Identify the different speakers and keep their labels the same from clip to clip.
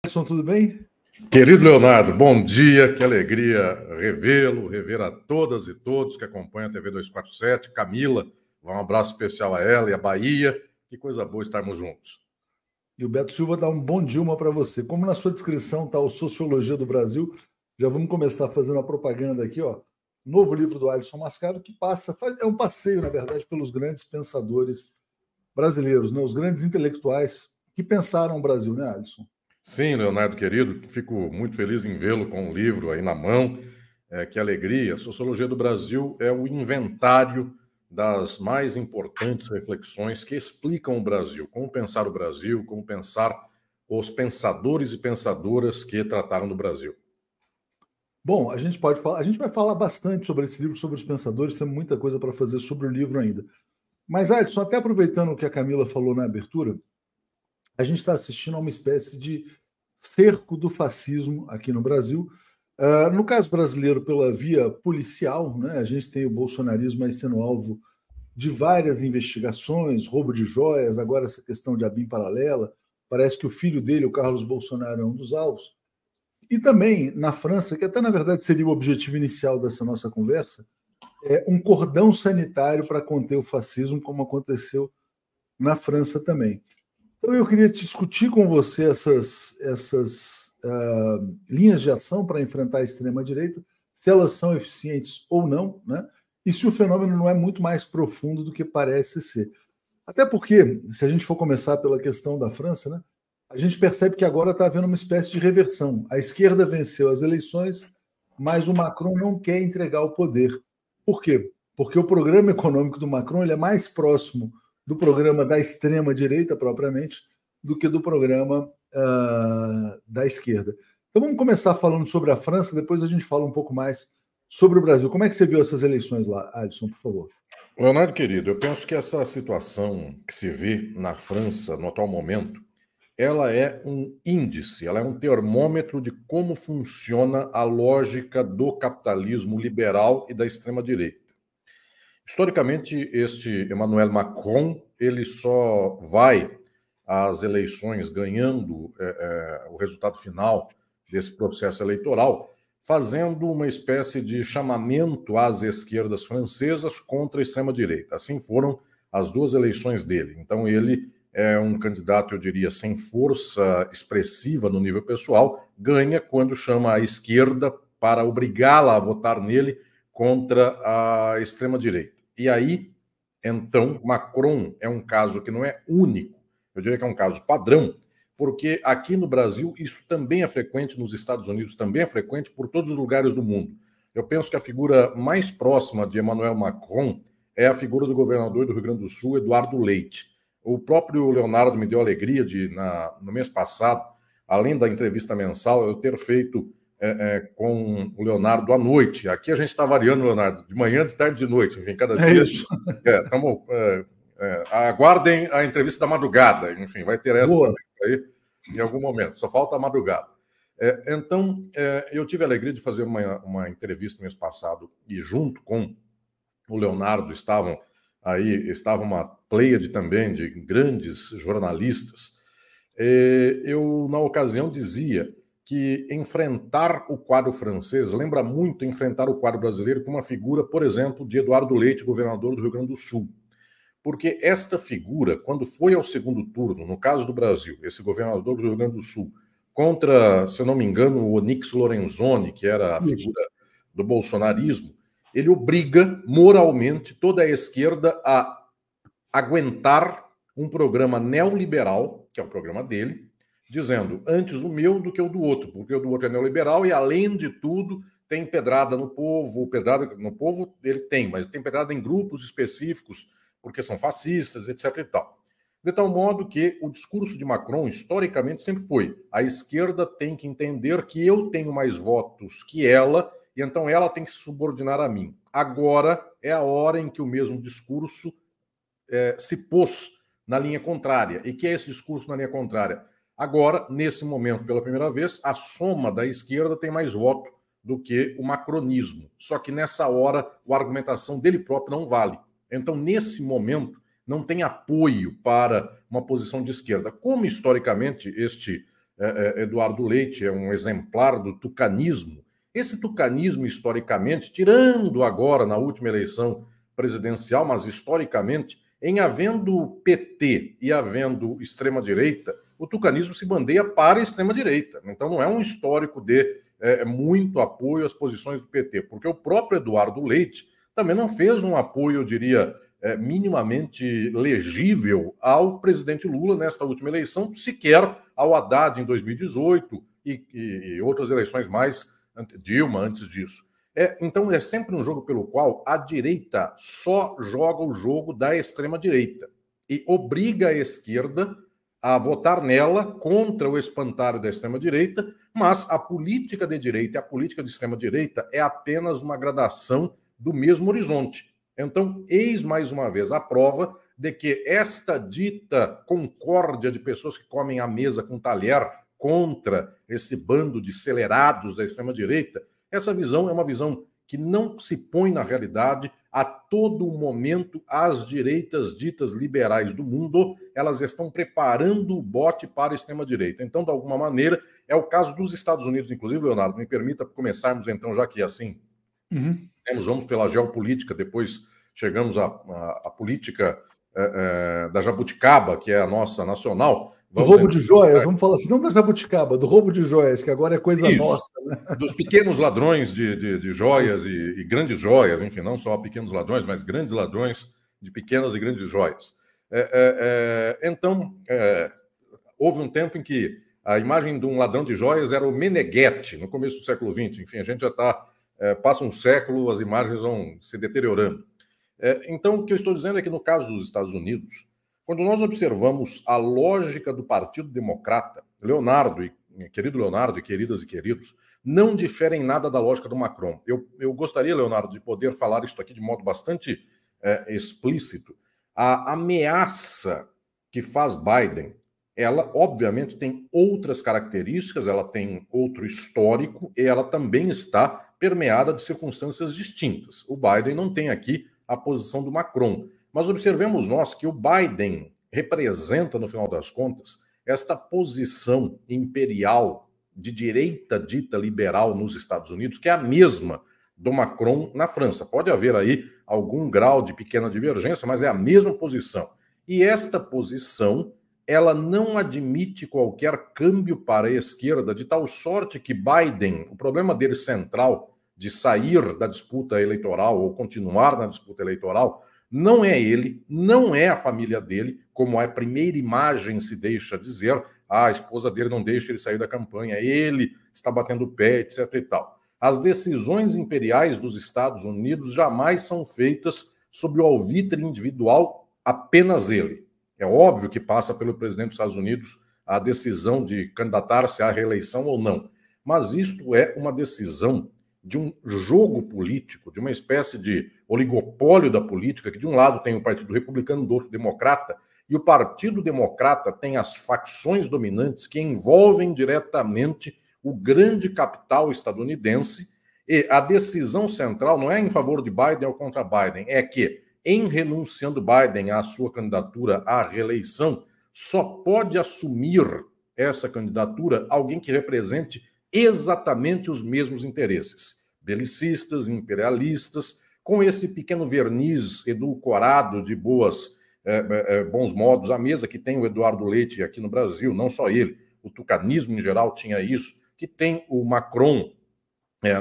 Speaker 1: Alisson, tudo bem?
Speaker 2: Querido Leonardo, bom dia, que alegria revê-lo, rever a todas e todos que acompanham a TV 247. Camila, um abraço especial a ela e a Bahia. Que coisa boa estarmos juntos.
Speaker 1: E o Beto Silva dá um bom Dilma para você. Como na sua descrição está o Sociologia do Brasil, já vamos começar fazendo a propaganda aqui, ó. Novo livro do Alisson Mascaro, que é um passeio, na verdade, pelos grandes pensadores brasileiros, né? Os grandes intelectuais que pensaram o Brasil, né, Alisson?
Speaker 2: Sim, Leonardo, querido, fico muito feliz em vê-lo com o livro aí na mão. Que alegria. Sociologia do Brasil é o inventário das mais importantes reflexões que explicam o Brasil, como pensar o Brasil, como pensar os pensadores e pensadoras que trataram do Brasil.
Speaker 1: Bom, a gente vai falar bastante sobre esse livro, sobre os pensadores, tem muita coisa para fazer sobre o livro ainda. Mas, Alisson, até aproveitando o que a Camila falou na abertura, a gente está assistindo a uma espécie de cerco do fascismo aqui no Brasil. No caso brasileiro, pela via policial, né? A gente tem o bolsonarismo aí sendo alvo de várias investigações, roubo de joias, agora essa questão de ABIN paralela. Parece que o filho dele, o Carlos Bolsonaro, é um dos alvos. E também na França, que até na verdade seria o objetivo inicial dessa nossa conversa, é um cordão sanitário para conter o fascismo, como aconteceu na França também. Então eu queria discutir com você essas linhas de ação para enfrentar a extrema-direita, se elas são eficientes ou não, né? E se o fenômeno não é muito mais profundo do que parece ser. Até porque, se a gente for começar pela questão da França, né, a gente percebe que agora está havendo uma espécie de reversão. A esquerda venceu as eleições, mas o Macron não quer entregar o poder. Por quê? Porque o programa econômico do Macron ele é mais próximo do programa da extrema-direita, propriamente, do que do programa da esquerda. Então vamos começar falando sobre a França, depois a gente fala um pouco mais sobre o Brasil. Como é que você viu essas eleições lá, Alisson, por favor?
Speaker 2: Leonardo, querido, eu penso que essa situação que se vê na França no atual momento, ela é um índice, ela é um termômetro de como funciona a lógica do capitalismo liberal e da extrema-direita. Historicamente, este Emmanuel Macron, ele só vai às eleições ganhando o resultado final desse processo eleitoral, fazendo uma espécie de chamamento às esquerdas francesas contra a extrema-direita. Assim foram as duas eleições dele. Então ele é um candidato, eu diria, sem força expressiva no nível pessoal, ganha quando chama a esquerda para obrigá-la a votar nele contra a extrema-direita. E aí, então, Macron é um caso que não é único, eu diria que é um caso padrão, porque aqui no Brasil isso também é frequente, nos Estados Unidos também é frequente, por todos os lugares do mundo. Eu penso que a figura mais próxima de Emmanuel Macron é a figura do governador do Rio Grande do Sul, Eduardo Leite. O próprio Leonardo me deu a alegria de, no mês passado, além da entrevista mensal, eu ter feito com o Leonardo à noite. Aqui a gente está variando, Leonardo, de manhã, de tarde, de noite. Enfim, cada dia.
Speaker 1: Isso.
Speaker 2: Aguardem a entrevista da madrugada. Enfim, vai ter essa
Speaker 1: Boa.
Speaker 2: aí em algum momento. Só falta a madrugada. Então, eu tive a alegria de fazer uma entrevista no mês passado e junto com o Leonardo estava uma pleiade também de grandes jornalistas. Eu, na ocasião, dizia que enfrentar o quadro francês lembra muito enfrentar o quadro brasileiro com uma figura, por exemplo, de Eduardo Leite, governador do Rio Grande do Sul. Porque esta figura, quando foi ao segundo turno, no caso do Brasil, esse governador do Rio Grande do Sul, contra, se eu não me engano, o Onyx Lorenzoni, que era a figura do bolsonarismo, ele obriga moralmente toda a esquerda a aguentar um programa neoliberal, que é o programa dele, dizendo antes o meu do que o do outro, porque o do outro é neoliberal e, além de tudo, tem pedrada no povo. Pedrada no povo ele tem, mas tem pedrada em grupos específicos, porque são fascistas, etc. e tal. De tal modo que o discurso de Macron, historicamente, sempre foi: a esquerda tem que entender que eu tenho mais votos que ela, e então ela tem que se subordinar a mim. Agora é a hora em que o mesmo discurso se pôs na linha contrária. E que é esse discurso na linha contrária? Agora, nesse momento, pela primeira vez, a soma da esquerda tem mais voto do que o macronismo. Só que nessa hora, a argumentação dele próprio não vale. Então, nesse momento, não tem apoio para uma posição de esquerda. Como, historicamente, este Eduardo Leite é um exemplar do tucanismo. Esse tucanismo, historicamente, tirando agora na última eleição presidencial, mas historicamente, em havendo PT e havendo extrema-direita, o tucanismo se bandeia para a extrema-direita. Então não é um histórico de muito apoio às posições do PT, porque o próprio Eduardo Leite também não fez um apoio, eu diria, minimamente legível ao presidente Lula nesta última eleição, sequer ao Haddad em 2018 e outras eleições mais, Dilma antes disso. Então é sempre um jogo pelo qual a direita só joga o jogo da extrema-direita e obriga a esquerda a votar nela contra o espantalho da extrema-direita, mas a política de direita e a política de extrema-direita é apenas uma gradação do mesmo horizonte. Então, eis mais uma vez a prova de que esta dita concórdia de pessoas que comem à mesa com talher contra esse bando de acelerados da extrema-direita, essa visão é uma visão que não se põe na realidade. A todo momento, as direitas ditas liberais do mundo, elas estão preparando o bote para a extrema-direita. Então, de alguma maneira, é o caso dos Estados Unidos, inclusive, Leonardo, me permita começarmos então, já que é assim, vamos pela geopolítica, depois chegamos à política da jabuticaba, que é a nossa nacional.
Speaker 1: Do roubo de joias, vamos falar assim, não da jabuticaba, do roubo de joias, que agora é coisa nossa. Né?
Speaker 2: Dos pequenos ladrões de joias e grandes joias, enfim, não só pequenos ladrões, mas grandes ladrões de pequenas e grandes joias. Então, houve um tempo em que a imagem de um ladrão de joias era o Meneghetti, no começo do século XX. Enfim, a gente já está, passa um século, as imagens vão se deteriorando. Então, o que eu estou dizendo é que no caso dos Estados Unidos, quando nós observamos a lógica do Partido Democrata, querido Leonardo e queridas e queridos, não diferem nada da lógica do Macron. Eu gostaria, Leonardo, de poder falar isso aqui de modo bastante explícito. A ameaça que faz Biden, ela obviamente tem outras características, ela tem outro histórico e ela também está permeada de circunstâncias distintas. O Biden não tem aqui a posição do Macron. Mas observemos nós que o Biden representa, no final das contas, esta posição imperial de direita dita liberal nos Estados Unidos, que é a mesma do Macron na França. Pode haver aí algum grau de pequena divergência, mas é a mesma posição. E esta posição, ela não admite qualquer câmbio para a esquerda, de tal sorte que Biden, o problema dele central de sair da disputa eleitoral ou continuar na disputa eleitoral, não é ele, não é a família dele, como a primeira imagem se deixa dizer, a esposa dele não deixa ele sair da campanha, ele está batendo o pé, etc. e tal. As decisões imperiais dos Estados Unidos jamais são feitas sob o alvitre individual, apenas ele. É óbvio que passa pelo presidente dos Estados Unidos a decisão de candidatar-se à reeleição ou não, mas isto é uma decisão de um jogo político, de uma espécie de oligopólio da política, que de um lado tem o Partido Republicano, do outro Democrata, e o Partido Democrata tem as facções dominantes que envolvem diretamente o grande capital estadunidense, e a decisão central não é em favor de Biden ou contra Biden, é que, em renunciando Biden à sua candidatura à reeleição, só pode assumir essa candidatura alguém que represente exatamente os mesmos interesses, belicistas, imperialistas, com esse pequeno verniz edulcorado de bons modos à mesa que tem o Eduardo Leite aqui no Brasil, não só ele, o tucanismo em geral tinha isso, que tem o Macron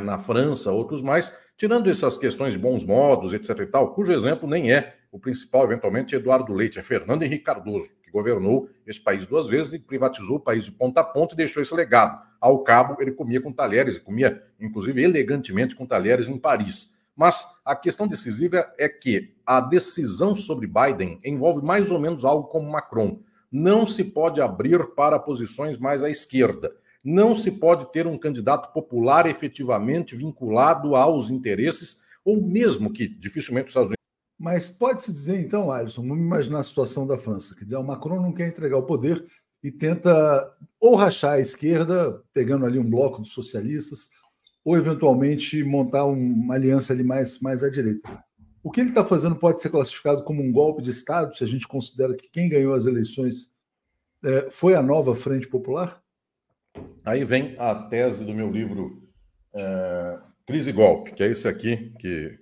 Speaker 2: na França, outros mais, tirando essas questões de bons modos, etc. e tal, cujo exemplo nem é o principal, eventualmente, Eduardo Leite, é Fernando Henrique Cardoso, que governou esse país 2 vezes e privatizou o país de ponta a ponta e deixou esse legado. Ao cabo, ele comia com talheres, e comia, inclusive, elegantemente com talheres em Paris. Mas a questão decisiva é que a decisão sobre Biden envolve mais ou menos algo como Macron. Não se pode abrir para posições mais à esquerda. Não se pode ter um candidato popular efetivamente vinculado aos interesses, ou mesmo que dificilmente os Estados Unidos.
Speaker 1: Mas pode-se dizer, então, Alisson, vamos imaginar a situação da França, quer dizer, o Macron não quer entregar o poder e tenta ou rachar a esquerda, pegando ali um bloco dos socialistas, ou eventualmente montar uma aliança ali mais à direita. O que ele está fazendo pode ser classificado como um golpe de Estado, se a gente considera que quem ganhou as eleições foi a nova Frente Popular?
Speaker 2: Aí vem a tese do meu livro Crise e Golpe, que é esse aqui, que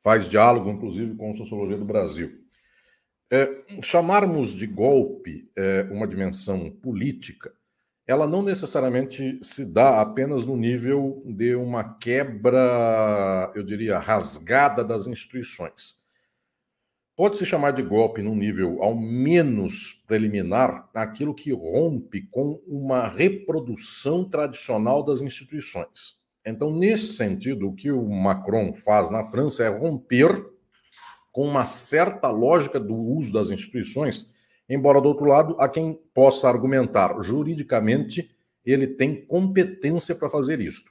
Speaker 2: faz diálogo, inclusive, com a sociologia do Brasil. Chamarmos de golpe uma dimensão política, ela não necessariamente se dá apenas no nível de uma quebra, eu diria, rasgada das instituições. Pode-se chamar de golpe num nível ao menos preliminar aquilo que rompe com uma reprodução tradicional das instituições. Então, nesse sentido, o que o Macron faz na França é romper com uma certa lógica do uso das instituições, embora, do outro lado, há quem possa argumentar juridicamente ele tem competência para fazer isso.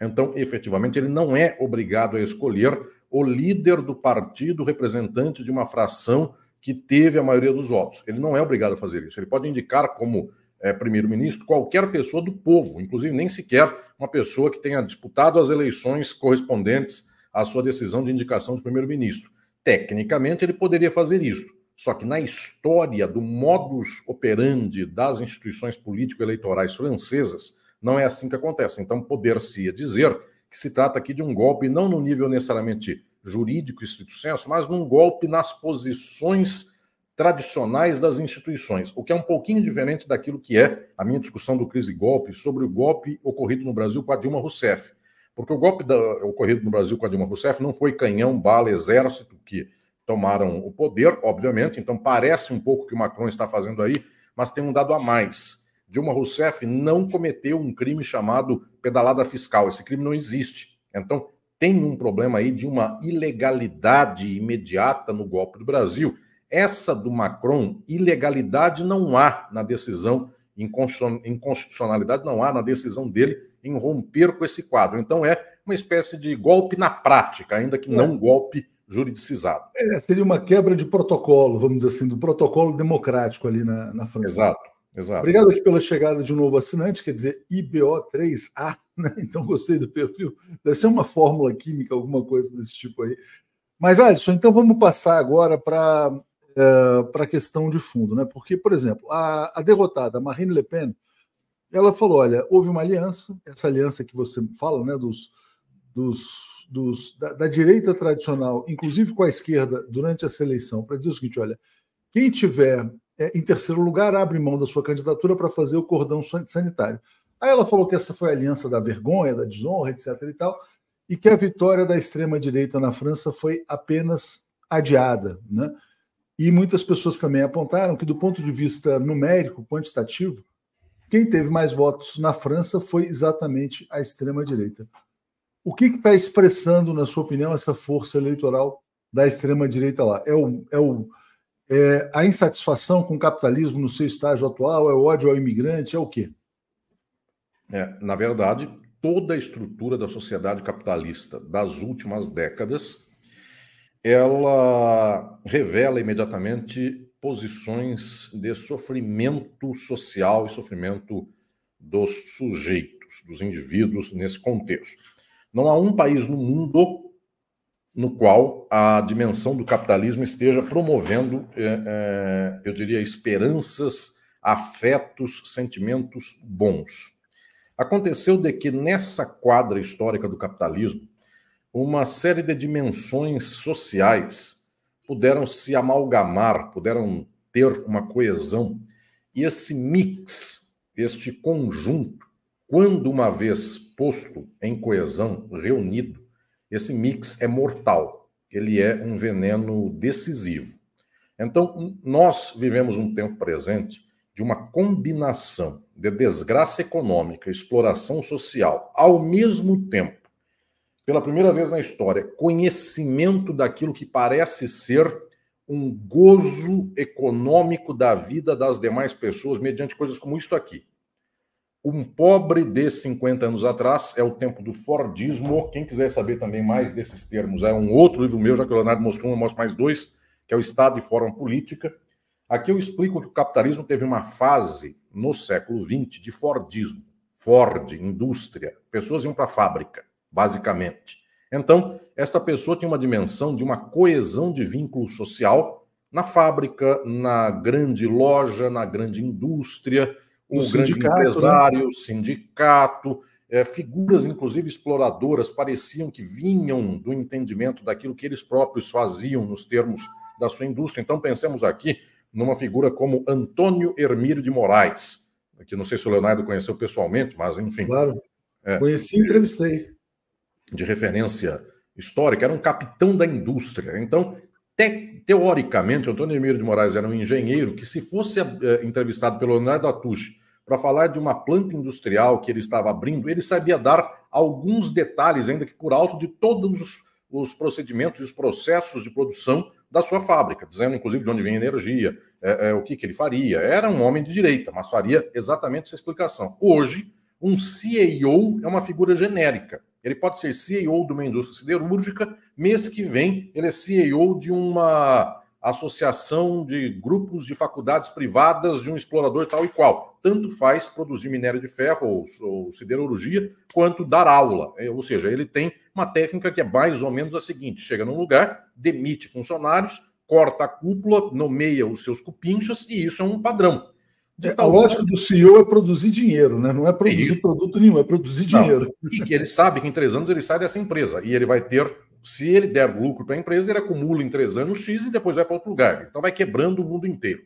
Speaker 2: Então, efetivamente, ele não é obrigado a escolher o líder do partido, representante de uma fração que teve a maioria dos votos. Ele não é obrigado a fazer isso. Ele pode indicar como primeiro-ministro qualquer pessoa do povo, inclusive nem sequer uma pessoa que tenha disputado as eleições correspondentes à sua decisão de indicação de primeiro-ministro. Tecnicamente, ele poderia fazer isso. Só que na história do modus operandi das instituições político-eleitorais francesas, não é assim que acontece. Então, poder-se dizer que se trata aqui de um golpe não no nível necessariamente jurídico, estrito sensu, mas num golpe nas posições tradicionais das instituições, o que é um pouquinho diferente daquilo que é a minha discussão do crise e golpe sobre o golpe ocorrido no Brasil com a Dilma Rousseff. Porque o golpe ocorrido no Brasil com a Dilma Rousseff não foi canhão, bala, exército que tomaram o poder, obviamente, então parece um pouco o que o Macron está fazendo aí, mas tem um dado a mais. Dilma Rousseff não cometeu um crime chamado pedalada fiscal. Esse crime não existe. Então, tem um problema aí de uma ilegalidade imediata no golpe do Brasil. Essa do Macron, ilegalidade não há na decisão, inconstitucionalidade não há na decisão dele em romper com esse quadro. Então, é uma espécie de golpe na prática, ainda que não golpe juridicizado.
Speaker 1: Seria uma quebra de protocolo, vamos dizer assim, do protocolo democrático ali na França.
Speaker 2: Exato. Exato.
Speaker 1: Obrigado aqui pela chegada de um novo assinante, quer dizer IBO3A, né? Então gostei do perfil. Deve ser uma fórmula química, alguma coisa desse tipo aí. Mas, Alisson, então vamos passar agora para a questão de fundo, né? Porque, por exemplo, a derrotada Marine Le Pen, ela falou: olha, houve uma aliança, essa aliança que você fala, né, da direita tradicional, inclusive com a esquerda, durante essa eleição, para dizer o seguinte: olha, quem tiver em terceiro lugar abre mão da sua candidatura para fazer o cordão sanitário. Aí ela falou que essa foi a aliança da vergonha, da desonra, etc. e tal, e que a vitória da extrema-direita na França foi apenas adiada, né? E muitas pessoas também apontaram que, do ponto de vista numérico, quantitativo, quem teve mais votos na França foi exatamente a extrema-direita. O que está expressando, na sua opinião, essa força eleitoral da extrema-direita lá? É a insatisfação com o capitalismo no seu estágio atual? É o ódio ao imigrante? É o quê?
Speaker 2: Na verdade, toda a estrutura da sociedade capitalista das últimas décadas, ela revela imediatamente posições de sofrimento social e sofrimento dos sujeitos, dos indivíduos nesse contexto. Não há um país no mundo no qual a dimensão do capitalismo esteja promovendo, eu diria, esperanças, afetos, sentimentos bons. Aconteceu de que nessa quadra histórica do capitalismo, uma série de dimensões sociais puderam se amalgamar, puderam ter uma coesão, e esse mix, este conjunto, quando uma vez posto em coesão, reunido, esse mix é mortal, ele é um veneno decisivo. Então, nós vivemos um tempo presente de uma combinação de desgraça econômica, exploração social, ao mesmo tempo, pela primeira vez na história, conhecimento daquilo que parece ser um gozo econômico da vida das demais pessoas mediante coisas como isto aqui. Um pobre de 50 anos atrás é o tempo do Fordismo. Quem quiser saber também mais desses termos, é um outro livro meu, já que o Leonardo mostrou um, eu mostro mais dois, que é o Estado e Forma Política. Aqui eu explico que o capitalismo teve uma fase no século XX de Fordismo. Ford, indústria, pessoas iam para a fábrica, basicamente. Então, esta pessoa tinha uma dimensão de uma coesão de vínculo social na fábrica, na grande loja, na grande indústria, o grande empresário, sindicato, figuras, inclusive, exploradoras, pareciam que vinham do entendimento daquilo que eles próprios faziam nos termos da sua indústria. Então, pensemos aqui numa figura como Antônio Hermílio de Moraes, que não sei se o Leonardo conheceu pessoalmente, mas, enfim.
Speaker 1: Claro, conheci e entrevistei.
Speaker 2: De referência histórica, era um capitão da indústria. Então, teoricamente, Antônio Hermílio de Moraes era um engenheiro que, se fosse entrevistado pelo Leonardo Atushi para falar de uma planta industrial que ele estava abrindo, ele sabia dar alguns detalhes, ainda que por alto, de todos os procedimentos e os processos de produção da sua fábrica, dizendo, inclusive, de onde vem a energia, o que ele faria. Era um homem de direita, mas faria exatamente essa explicação. Hoje, um CEO é uma figura genérica. Ele pode ser CEO de uma indústria siderúrgica, mês que vem ele é CEO de uma associação de grupos de faculdades privadas de um explorador tal e qual. Tanto faz produzir minério de ferro ou siderurgia, quanto dar aula. Ou seja, ele tem uma técnica que é mais ou menos a seguinte: chega num lugar, demite funcionários, corta a cúpula, nomeia os seus cupinchas, e isso é um padrão.
Speaker 1: A lógica do CEO é produzir dinheiro, né? Não é produzir produto nenhum, é produzir dinheiro.
Speaker 2: E que ele sabe que em 3 anos ele sai dessa empresa e ele vai ter, se ele der lucro para a empresa, ele acumula em 3 anos X e depois vai para outro lugar. Então vai quebrando o mundo inteiro.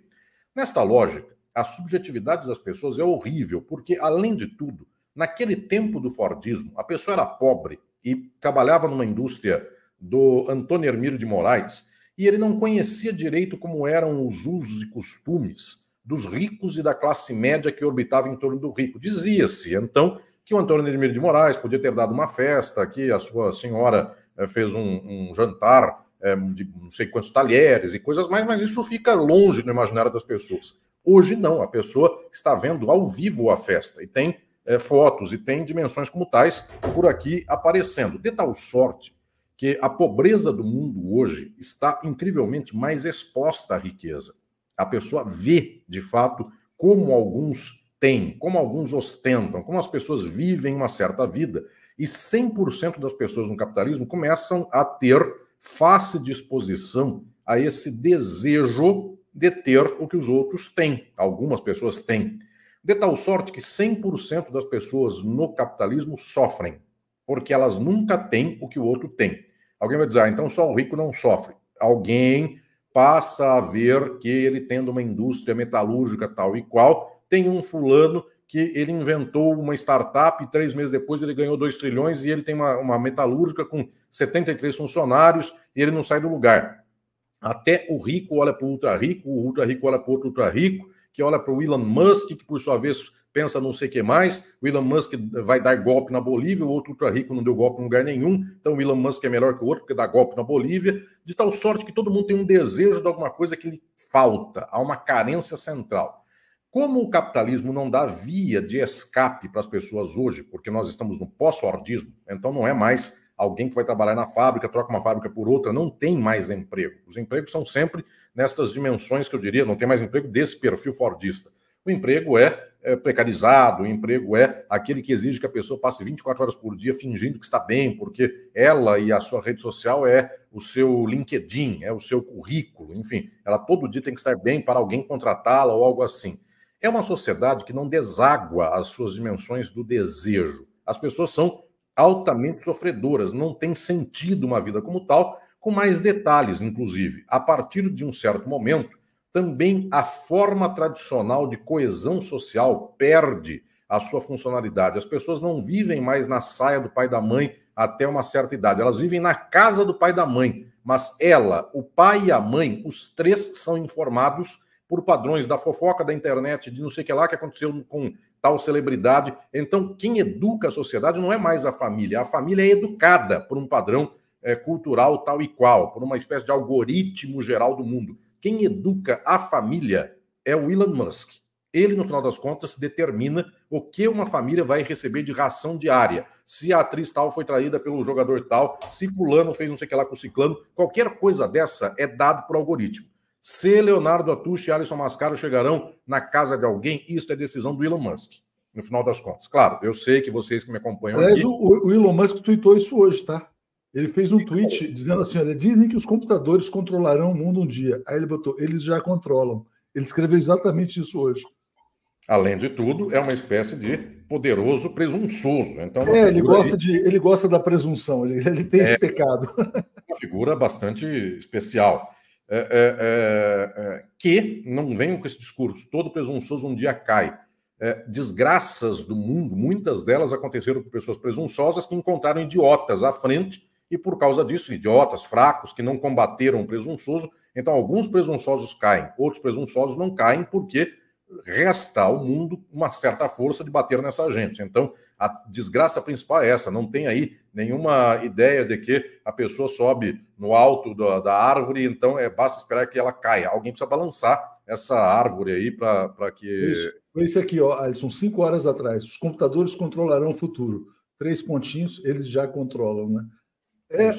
Speaker 2: Nesta lógica, a subjetividade das pessoas é horrível, porque, além de tudo, naquele tempo do Fordismo, a pessoa era pobre e trabalhava numa indústria do Antônio Hermílio de Moraes e ele não conhecia direito como eram os usos e costumes dos ricos e da classe média que orbitava em torno do rico. Dizia-se, então, que o Antônio Hermílio de Moraes podia ter dado uma festa, que a sua senhora fez um jantar de não sei quantos talheres e coisas mais, mas isso fica longe no imaginário das pessoas. Hoje não, a pessoa está vendo ao vivo a festa e tem fotos e tem dimensões como tais por aqui aparecendo. De tal sorte que a pobreza do mundo hoje está incrivelmente mais exposta à riqueza. A pessoa vê, de fato, como alguns têm, como alguns ostentam, como as pessoas vivem uma certa vida. E 100% das pessoas no capitalismo começam a ter fácil disposição a esse desejo de ter o que os outros têm. Algumas pessoas têm. De tal sorte que 100% das pessoas no capitalismo sofrem, porque elas nunca têm o que o outro tem. Alguém vai dizer, então só o rico não sofre. Alguém passa a ver que ele, tendo uma indústria metalúrgica tal e qual, tem um fulano que ele inventou uma startup e 3 meses depois ele ganhou 2 trilhões e ele tem uma metalúrgica com 73 funcionários e ele não sai do lugar. Até o rico olha para o ultra rico olha para o outro ultra rico, que olha para o Elon Musk, que por sua vez pensa não sei o que mais. O Elon Musk vai dar golpe na Bolívia, o outro ultra rico não deu golpe em lugar nenhum, então o Elon Musk é melhor que o outro porque dá golpe na Bolívia, de tal sorte que todo mundo tem um desejo de alguma coisa que lhe falta, há uma carência central. Como o capitalismo não dá via de escape para as pessoas hoje, porque nós estamos no pós-fordismo, então não é mais alguém que vai trabalhar na fábrica, troca uma fábrica por outra, não tem mais emprego. Os empregos são sempre nestas dimensões que eu diria, não tem mais emprego desse perfil fordista. O emprego é precarizado, o emprego é aquele que exige que a pessoa passe 24 horas por dia fingindo que está bem, porque ela e a sua rede social é o seu LinkedIn, é o seu currículo, enfim, ela todo dia tem que estar bem para alguém contratá-la ou algo assim. É uma sociedade que não deságua as suas dimensões do desejo. As pessoas são altamente sofredoras, não tem sentido uma vida como tal, com mais detalhes, inclusive. A partir de um certo momento, também a forma tradicional de coesão social perde a sua funcionalidade. As pessoas não vivem mais na saia do pai e da mãe até uma certa idade. Elas vivem na casa do pai e da mãe. Mas ela, o pai e a mãe, os três são informados por padrões da fofoca, da internet, de não sei o que lá que aconteceu com tal celebridade. Então, quem educa a sociedade não é mais a família. A família é educada por um padrão cultural tal e qual, por uma espécie de algoritmo geral do mundo. Quem educa a família é o Elon Musk. Ele, no final das contas, determina o que uma família vai receber de ração diária. Se a atriz tal foi traída pelo jogador tal, se fulano fez não sei o que lá com o ciclano, qualquer coisa dessa é dado por algoritmo. Se Leonardo Atushi e Alisson Mascaro chegarão na casa de alguém, isso é decisão do Elon Musk, no final das contas. Claro, eu sei que vocês que me acompanham
Speaker 1: aqui...
Speaker 2: Aliás,
Speaker 1: o Elon Musk tweetou isso hoje, tá? Ele fez um tweet dizendo assim, olha, dizem que os computadores controlarão o mundo um dia. Aí ele botou, eles já controlam. Ele escreveu exatamente isso hoje.
Speaker 2: Além de tudo, é uma espécie de poderoso presunçoso. Então,
Speaker 1: ele gosta da presunção, ele tem esse pecado.
Speaker 2: Uma figura bastante especial. Que não venham com esse discurso, todo presunçoso um dia cai. Desgraças do mundo, muitas delas aconteceram por pessoas presunçosas que encontraram idiotas à frente e, por causa disso, idiotas fracos que não combateram o presunçoso. Então, alguns presunçosos caem, outros presunçosos não caem porque resta ao mundo uma certa força de bater nessa gente. Então, a desgraça principal é essa, não tem aí nenhuma ideia de que a pessoa sobe no alto da árvore, então basta esperar que ela caia. Alguém precisa balançar essa árvore aí para que...
Speaker 1: Isso. Foi isso aqui, ó, Alisson, 5 horas atrás. Os computadores controlarão o futuro. 3 pontinhos, eles já controlam, né?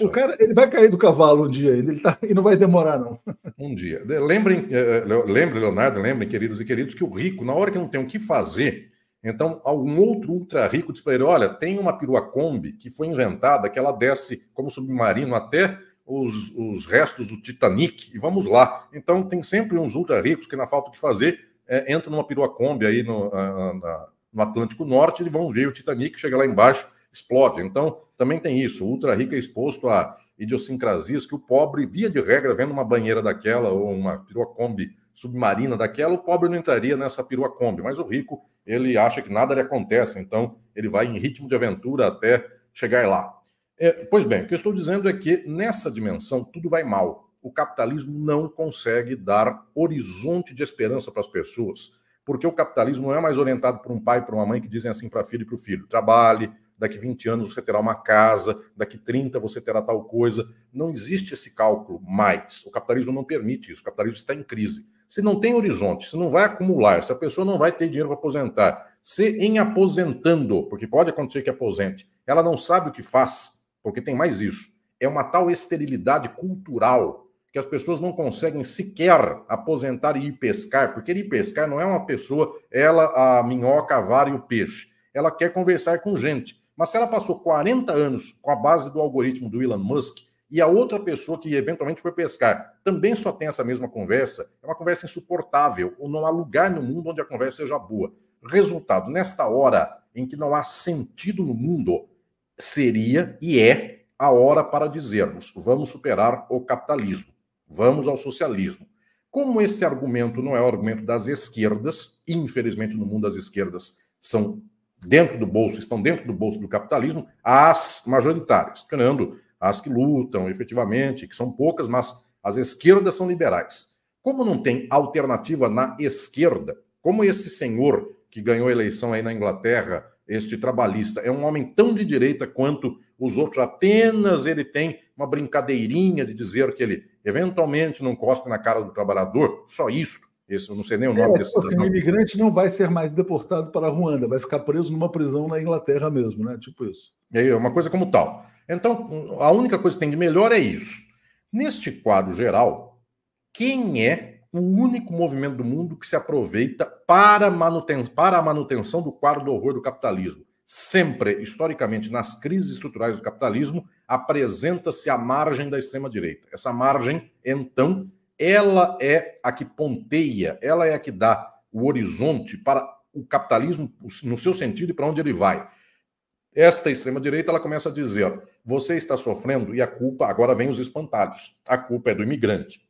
Speaker 1: O cara, ele vai cair do cavalo um dia ainda, e não vai demorar, não.
Speaker 2: Um dia. Lembrem, Leonardo, lembrem, queridos e queridos, que o rico, na hora que não tem o que fazer, então algum outro ultra rico diz para ele, olha, tem uma perua Kombi que foi inventada, que ela desce como submarino até os restos do Titanic, e vamos lá. Então tem sempre uns ultra ricos que, na falta o que fazer, entram numa perua Kombi aí no Atlântico Norte, e vão ver o Titanic, chega lá embaixo, explode. Então também tem isso, o ultra rico é exposto a idiosincrasias que o pobre, via de regra, vendo uma banheira daquela ou uma perua Kombi submarina daquela, o pobre não entraria nessa perua Kombi, mas o rico, ele acha que nada lhe acontece, então ele vai em ritmo de aventura até chegar lá. Pois bem, o que eu estou dizendo é que nessa dimensão tudo vai mal. O capitalismo não consegue dar horizonte de esperança para as pessoas, porque o capitalismo não é mais orientado por um pai e por uma mãe que dizem assim para filho e para o filho, trabalhe, daqui 20 anos você terá uma casa, daqui 30 você terá tal coisa. Não existe esse cálculo mais. O capitalismo não permite isso. O capitalismo está em crise. Se não tem horizonte, se não vai acumular, se a pessoa não vai ter dinheiro para aposentar, se em aposentando, porque pode acontecer que aposente, ela não sabe o que faz, porque tem mais isso. É uma tal esterilidade cultural que as pessoas não conseguem sequer aposentar e ir pescar, porque ir pescar não é uma pessoa, ela, a minhoca, a vara e o peixe. Ela quer conversar com gente. Mas se ela passou 40 anos com a base do algoritmo do Elon Musk e a outra pessoa que eventualmente foi pescar também só tem essa mesma conversa, é uma conversa insuportável, ou não há lugar no mundo onde a conversa seja boa. Resultado, nesta hora em que não há sentido no mundo, seria e é a hora para dizermos, vamos superar o capitalismo, vamos ao socialismo. Como esse argumento não é o argumento das esquerdas, infelizmente no mundo as esquerdas são estão dentro do bolso do capitalismo, as majoritárias, tirando as que lutam efetivamente, que são poucas, mas as esquerdas são liberais. Como não tem alternativa na esquerda, como esse senhor que ganhou a eleição aí na Inglaterra, este trabalhista, é um homem tão de direita quanto os outros, apenas ele tem uma brincadeirinha de dizer que ele eventualmente não cospe na cara do trabalhador, só isso. Esse, eu não sei nem o nome desse cidadão.
Speaker 1: O imigrante não vai ser mais deportado para a Ruanda, vai ficar preso numa prisão na Inglaterra mesmo, né? Tipo isso.
Speaker 2: É uma coisa como tal. Então, a única coisa que tem de melhor é isso. Neste quadro geral, quem é o único movimento do mundo que se aproveita para a manutenção do quadro do horror do capitalismo? Sempre, historicamente, nas crises estruturais do capitalismo, apresenta-se a margem da extrema-direita. Essa margem, então, ela é a que ponteia, ela é a que dá o horizonte para o capitalismo no seu sentido e para onde ele vai. Esta extrema-direita, ela começa a dizer, você está sofrendo e a culpa, agora vem os espantalhos, a culpa é do imigrante.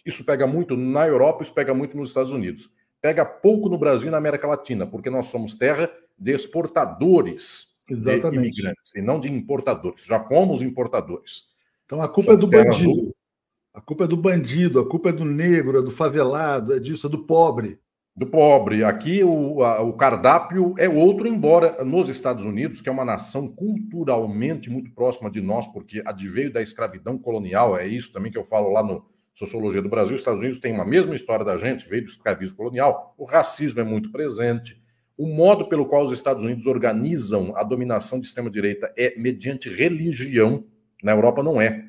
Speaker 2: Isso pega muito na Europa, isso pega muito nos Estados Unidos. Pega pouco no Brasil e na América Latina, porque nós somos terra de exportadores de imigrantes e não de importadores. Já fomos importadores.
Speaker 1: Então a culpa é do bandido. A culpa é do bandido, a culpa é do negro, é do favelado, é disso, é do pobre.
Speaker 2: Do pobre. Aqui o cardápio é outro, embora nos Estados Unidos, que é uma nação culturalmente muito próxima de nós, porque adveio da escravidão colonial, é isso também que eu falo lá no Sociologia do Brasil. Os Estados Unidos têm uma mesma história da gente, veio do escravismo colonial, o racismo é muito presente. O modo pelo qual os Estados Unidos organizam a dominação de extrema-direita é mediante religião, na Europa não é.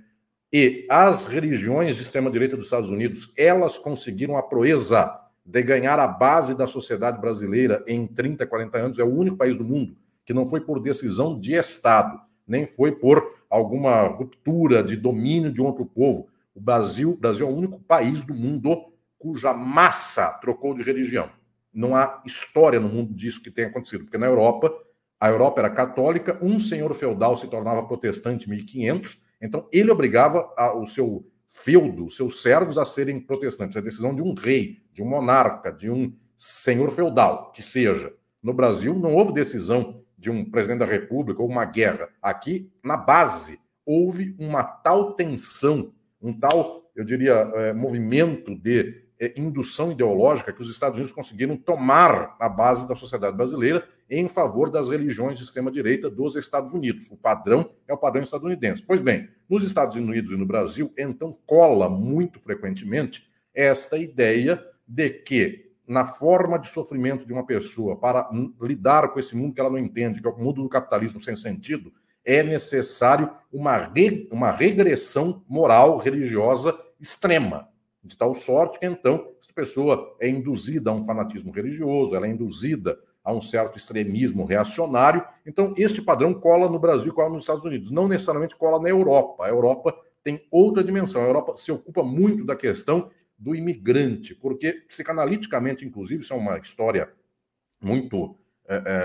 Speaker 2: E as religiões de extrema-direita dos Estados Unidos, elas conseguiram a proeza de ganhar a base da sociedade brasileira em 30, 40 anos. É o único país do mundo que não foi por decisão de Estado, nem foi por alguma ruptura de domínio de outro povo. O Brasil é o único país do mundo cuja massa trocou de religião. não há história no mundo disso que tenha acontecido, porque na Europa, a Europa era católica, um senhor feudal se tornava protestante em 1500, então ele obrigava o seu feudo, os seus servos a serem protestantes. A decisão de um rei, de um monarca, de um senhor feudal, que seja. No Brasil, não houve decisão de um presidente da República ou uma guerra. Aqui, na base, houve uma tal tensão, um tal, eu diria, movimento de indução ideológica que os Estados Unidos conseguiram tomar a base da sociedade brasileira em favor das religiões de extrema-direita dos Estados Unidos. O padrão é o padrão estadunidense. Pois bem, nos Estados Unidos e no Brasil, então cola muito frequentemente esta ideia de que, na forma de sofrimento de uma pessoa para lidar com esse mundo que ela não entende, que é o mundo do capitalismo sem sentido, é necessário uma regressão moral, religiosa extrema. De tal sorte que, então, essa pessoa é induzida a um fanatismo religioso, ela é induzida a um certo extremismo reacionário. Então, este padrão cola no Brasil e cola nos Estados Unidos. Não necessariamente cola na Europa. A Europa tem outra dimensão. A Europa se ocupa muito da questão do imigrante, porque, psicanaliticamente, inclusive, isso é uma história muito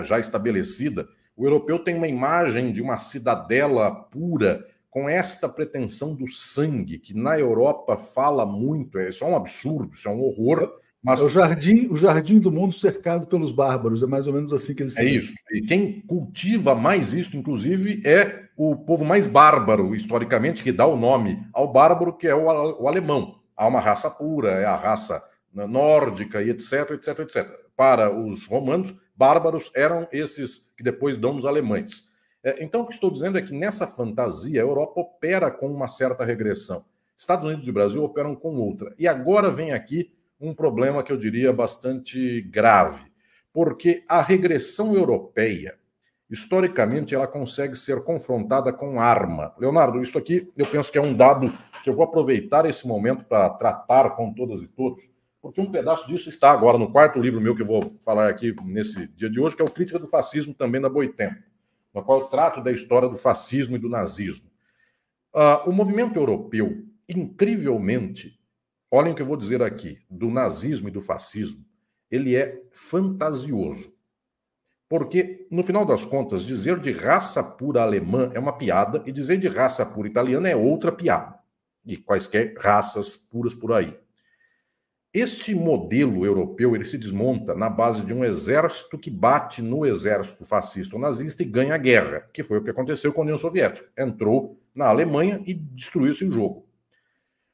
Speaker 2: já estabelecida, o europeu tem uma imagem de uma cidadela pura, com esta pretensão do sangue, que na Europa fala muito, isso é um absurdo, isso é um horror. Mas...
Speaker 1: É o jardim do mundo cercado pelos bárbaros, é mais ou menos assim que eles se
Speaker 2: É isso, e quem cultiva mais isso, inclusive, é o povo mais bárbaro, historicamente, que dá o nome ao bárbaro, que é o alemão. Há uma raça pura, é a raça nórdica, e etc, etc, etc. Para os romanos, bárbaros eram esses que depois dão nos alemães. Então, o que estou dizendo é que nessa fantasia, a Europa opera com uma certa regressão. Estados Unidos e Brasil operam com outra. E agora vem aqui um problema que eu diria bastante grave, porque a regressão europeia, historicamente, ela consegue ser confrontada com arma. Leonardo, isso aqui eu penso que é um dado que eu vou aproveitar esse momento para tratar com todas e todos, porque um pedaço disso está agora no quarto livro meu que eu vou falar aqui nesse dia de hoje, que é o Crítica do Fascismo, também da Boitempo, no qual eu trato da história do fascismo e do nazismo. O movimento europeu, incrivelmente, olhem o que eu vou dizer aqui, do nazismo e do fascismo, ele é fantasioso. Porque, no final das contas, dizer de raça pura alemã é uma piada e dizer de raça pura italiana é outra piada. E quaisquer raças puras por aí. Este modelo europeu ele se desmonta na base de um exército que bate no exército fascista ou nazista e ganha a guerra, que foi o que aconteceu com a União Soviética. Entrou na Alemanha e destruiu esse jogo.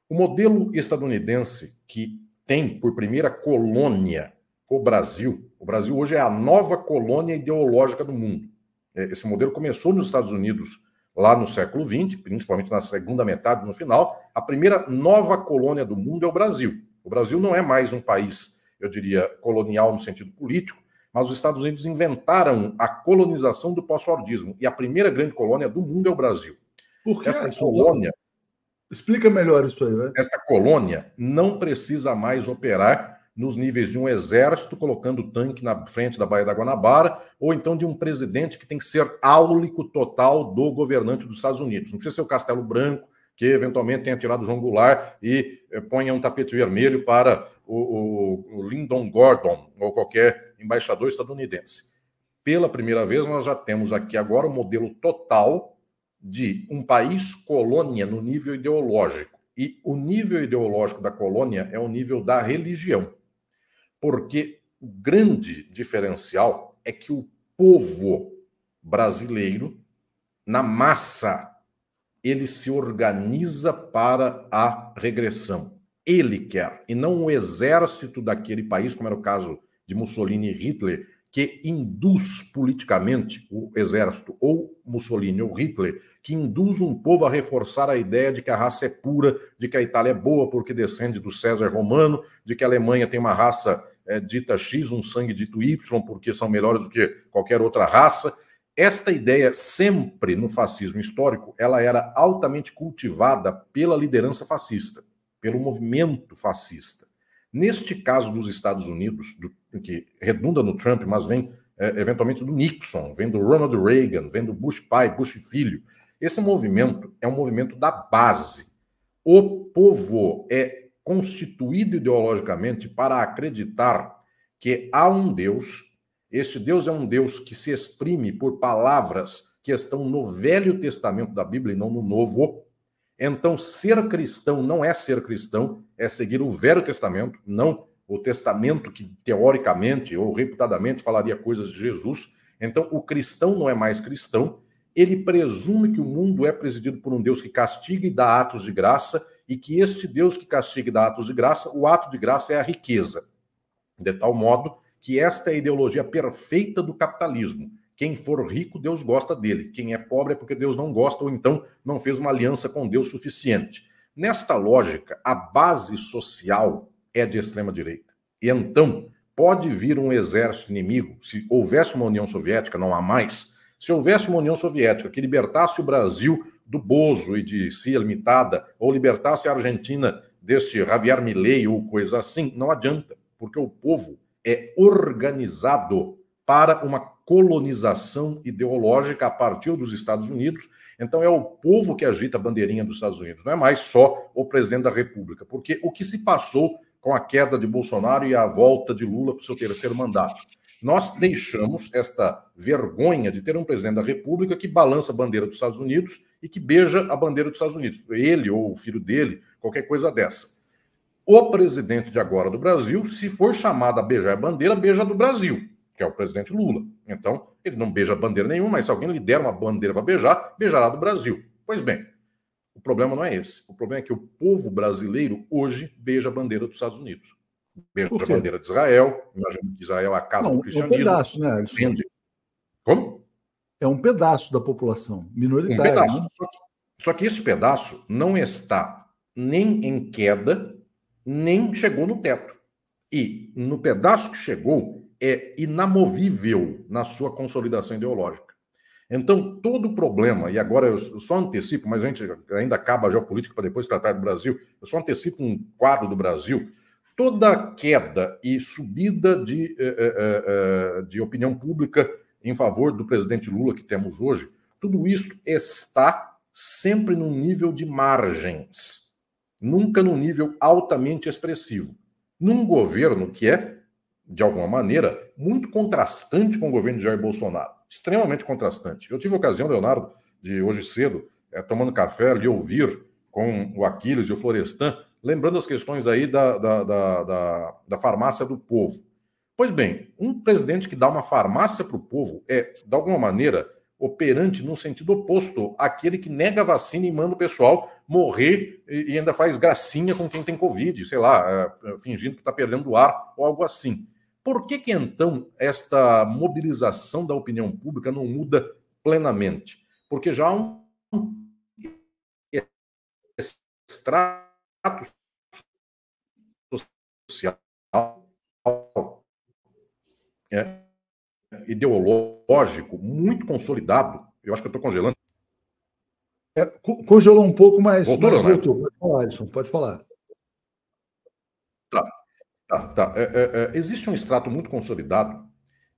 Speaker 2: O modelo estadunidense, que tem por primeira colônia o Brasil hoje é a nova colônia ideológica do mundo. Esse modelo começou nos Estados Unidos lá no século XX, principalmente na segunda metade, no final. A primeira nova colônia do mundo é o Brasil. O Brasil não é mais um país, eu diria, colonial no sentido político, mas os Estados Unidos inventaram a colonização do pós-fordismo. E a primeira grande colônia do mundo é o Brasil.
Speaker 1: Por que
Speaker 2: essa colônia...
Speaker 1: Explica melhor isso aí, né?
Speaker 2: Esta colônia não precisa mais operar nos níveis de um exército colocando tanque na frente da Baía da Guanabara, ou então de um presidente que tem que ser áulico total do governante dos Estados Unidos. Não precisa ser o Castelo Branco, que eventualmente tenha tirado o João Goulart e ponha um tapete vermelho para o Lyndon Gordon ou qualquer embaixador estadunidense. Pela primeira vez, nós já temos aqui agora o modelo total de um país colônia no nível ideológico. E o nível ideológico da colônia é o nível da religião. Porque o grande diferencial é que o povo brasileiro, na massa, ele se organiza para a regressão. Ele quer, e não o exército daquele país, como era o caso de Mussolini e Hitler, que induz politicamente o exército, ou Mussolini ou Hitler, que induz um povo a reforçar a ideia de que a raça é pura, de que a Itália é boa porque descende do César romano, de que a Alemanha tem uma raça dita X, um sangue dito Y, porque são melhores do que qualquer outra raça. Esta ideia, sempre no fascismo histórico, ela era altamente cultivada pela liderança fascista, pelo movimento fascista. Neste caso dos Estados Unidos, que redunda no Trump, mas vem eventualmente do Nixon, vem do Ronald Reagan, vem do Bush pai, Bush filho, esse movimento é um movimento da base. O povo é constituído ideologicamente para acreditar que há um Deus, este Deus é um Deus que se exprime por palavras que estão no Velho Testamento da Bíblia e não no Novo. Então, ser cristão não é ser cristão, é seguir o Velho Testamento, não o Testamento que teoricamente ou reputadamente falaria coisas de Jesus. Então, o cristão não é mais cristão, ele presume que o mundo é presidido por um Deus que castiga e dá atos de graça, e que este Deus que castiga e dá atos de graça, o ato de graça é a riqueza. De tal modo que esta é a ideologia perfeita do capitalismo. Quem for rico, Deus gosta dele. Quem é pobre é porque Deus não gosta, ou então não fez uma aliança com Deus suficiente. Nesta lógica, a base social é de extrema-direita. E então, pode vir um exército inimigo, se houvesse uma União Soviética, não há mais, se houvesse uma União Soviética que libertasse o Brasil do Bozo e de CIA limitada, ou libertasse a Argentina deste Javier Milei ou coisa assim, não adianta, porque o povo é organizado para uma colonização ideológica a partir dos Estados Unidos. Então é o povo que agita a bandeirinha dos Estados Unidos, não é mais só o presidente da República, porque o que se passou com a queda de Bolsonaro e a volta de Lula para o seu terceiro mandato? Nós deixamos esta vergonha de ter um presidente da República que balança a bandeira dos Estados Unidos e que beija a bandeira dos Estados Unidos, ele ou o filho dele, qualquer coisa dessa. O presidente de agora do Brasil, se for chamado a beijar a bandeira, beija do Brasil, que é o presidente Lula. Então, ele não beija bandeira nenhuma, mas se alguém lhe der uma bandeira para beijar, beijará do Brasil. Pois bem, o problema não é esse. O problema é que o povo brasileiro hoje beija a bandeira dos Estados Unidos. Beija a bandeira de Israel. Imagino que Israel é a casa do cristianismo.
Speaker 1: É um pedaço, né, Alisson?
Speaker 2: Como?
Speaker 1: É um pedaço da população, minoritária.
Speaker 2: Um pedaço. Né? Só que esse pedaço não está nem em queda, nem chegou no teto. E no pedaço que chegou, é inamovível na sua consolidação ideológica. Então, todo o problema, e agora eu só antecipo, mas a gente ainda acaba a geopolítica para depois tratar do Brasil, eu só antecipo um quadro do Brasil, toda queda e subida de opinião pública em favor do presidente Lula que temos hoje, tudo isso está sempre num nível de margens, nunca num nível altamente expressivo. Num governo que é, de alguma maneira, muito contrastante com o governo de Jair Bolsonaro. Extremamente contrastante. Eu tive a ocasião, Leonardo, de hoje cedo, tomando café, lhe ouvir com o Aquiles e o Florestan, lembrando as questões aí da farmácia do povo. Pois bem, um presidente que dá uma farmácia para o povo é, de alguma maneira, operante no sentido oposto àquele que nega a vacina e manda o pessoal morrer e ainda faz gracinha com quem tem Covid, sei lá, fingindo que está perdendo o ar ou algo assim. Por que então esta mobilização da opinião pública não muda plenamente? Porque já há um extrato social ideológico muito consolidado. Eu acho que eu estou congelando.
Speaker 1: Congelou um pouco, mas
Speaker 2: voltou.
Speaker 1: Pode falar, Alisson, pode falar.
Speaker 2: Tá. Existe um extrato muito consolidado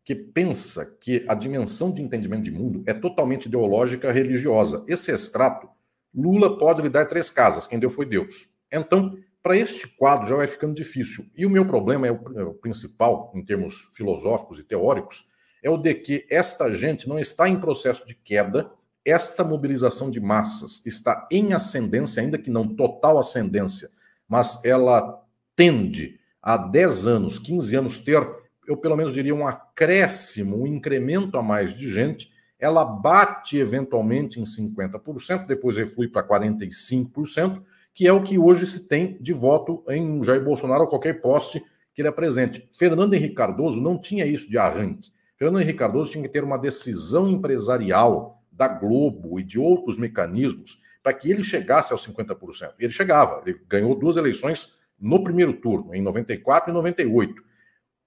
Speaker 2: que pensa que a dimensão de entendimento de mundo é totalmente ideológica religiosa. Esse extrato, Lula pode lhe dar 3 casas, quem deu foi Deus. Então, para este quadro já vai ficando difícil. E o meu problema o principal, em termos filosóficos e teóricos, é o de que esta gente não está em processo de queda, esta mobilização de massas está em ascendência, ainda que não total ascendência, mas ela tende a 10 anos, 15 anos ter, eu pelo menos diria, um acréscimo, um incremento a mais de gente, ela bate eventualmente em 50%, depois reflui para 45%, que é o que hoje se tem de voto em Jair Bolsonaro ou qualquer poste que ele apresente. Fernando Henrique Cardoso não tinha isso de arranque. Fernando Henrique Cardoso tinha que ter uma decisão empresarial da Globo e de outros mecanismos para que ele chegasse aos 50%. E ele chegava, ele ganhou 2 eleições no primeiro turno, em 94 e 98.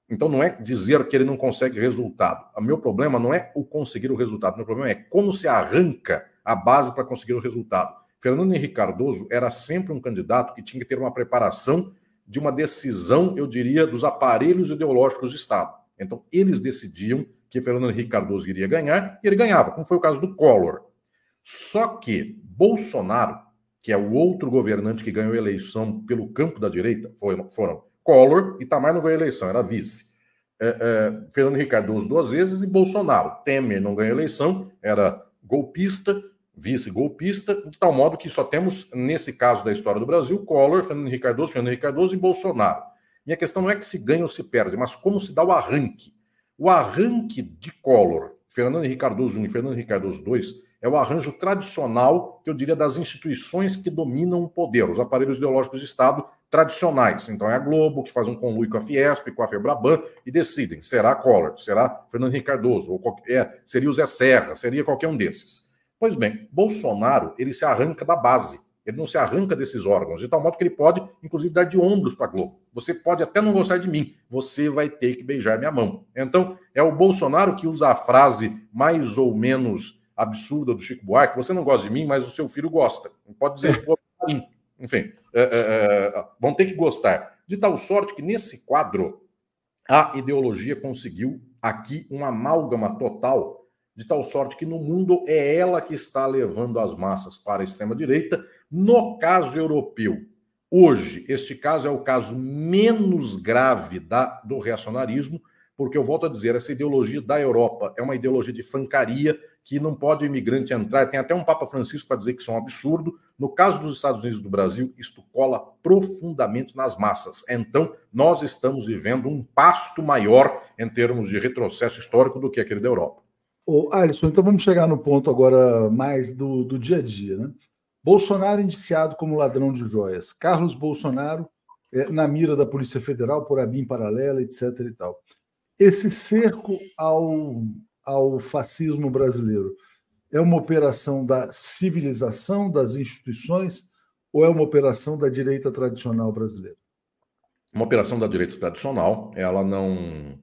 Speaker 2: Então não é dizer que ele não consegue resultado. O meu problema não é o conseguir o resultado, o meu problema é como se arranca a base para conseguir o resultado. Fernando Henrique Cardoso era sempre um candidato que tinha que ter uma preparação de uma decisão, eu diria, dos aparelhos ideológicos do Estado. Então eles decidiam que Fernando Henrique Cardoso iria ganhar, e ele ganhava, como foi o caso do Collor. Só que Bolsonaro, que é o outro governante que ganhou a eleição pelo campo da direita, foram Collor, Itamar não ganhou a eleição, era vice. Fernando Henrique Cardoso 2 vezes e Bolsonaro. Temer não ganhou eleição, era golpista, vice-golpista, de tal modo que só temos, nesse caso da história do Brasil, Collor, Fernando Henrique Cardoso e Bolsonaro. Minha questão não é que se ganha ou se perde, mas como se dá o arranque. O arranque de Collor, Fernando Henrique Cardoso 1 e Fernando Henrique Cardoso 2, é o arranjo tradicional, que eu diria, das instituições que dominam o poder, os aparelhos ideológicos de Estado tradicionais. Então é a Globo, que faz um conluio com a Fiesp, com a Febraban, e decidem, será Collor, será Fernando Henrique Cardoso, ou seria o Zé Serra, seria qualquer um desses. Pois bem, Bolsonaro, ele se arranca da base, ele não se arranca desses órgãos, de tal modo que ele pode, inclusive, dar de ombros para a Globo. Você pode até não gostar de mim, você vai ter que beijar minha mão. Então, é o Bolsonaro que usa a frase mais ou menos absurda do Chico Buarque: você não gosta de mim, mas o seu filho gosta. Não pode dizer isso para mim. Enfim, vão ter que gostar. De tal sorte que, nesse quadro, a ideologia conseguiu aqui um amálgama total, de tal sorte que no mundo é ela que está levando as massas para a extrema-direita. No caso europeu, hoje, este caso é o caso menos grave do reacionarismo, porque eu volto a dizer, essa ideologia da Europa é uma ideologia de francaria, que não pode o imigrante entrar. Tem até um Papa Francisco para dizer que isso é um absurdo. No caso dos Estados Unidos e do Brasil, isto cola profundamente nas massas. Então, nós estamos vivendo um pasto maior em termos de retrocesso histórico do que aquele da Europa.
Speaker 1: Alisson, então vamos chegar no ponto agora mais do dia a dia, né? Bolsonaro indiciado como ladrão de joias. Carlos Bolsonaro na mira da Polícia Federal por ABIN paralela, etc. e tal. Esse cerco ao fascismo brasileiro é uma operação da civilização, das instituições, ou é uma operação da direita tradicional brasileira?
Speaker 2: Uma operação da direita tradicional, ela não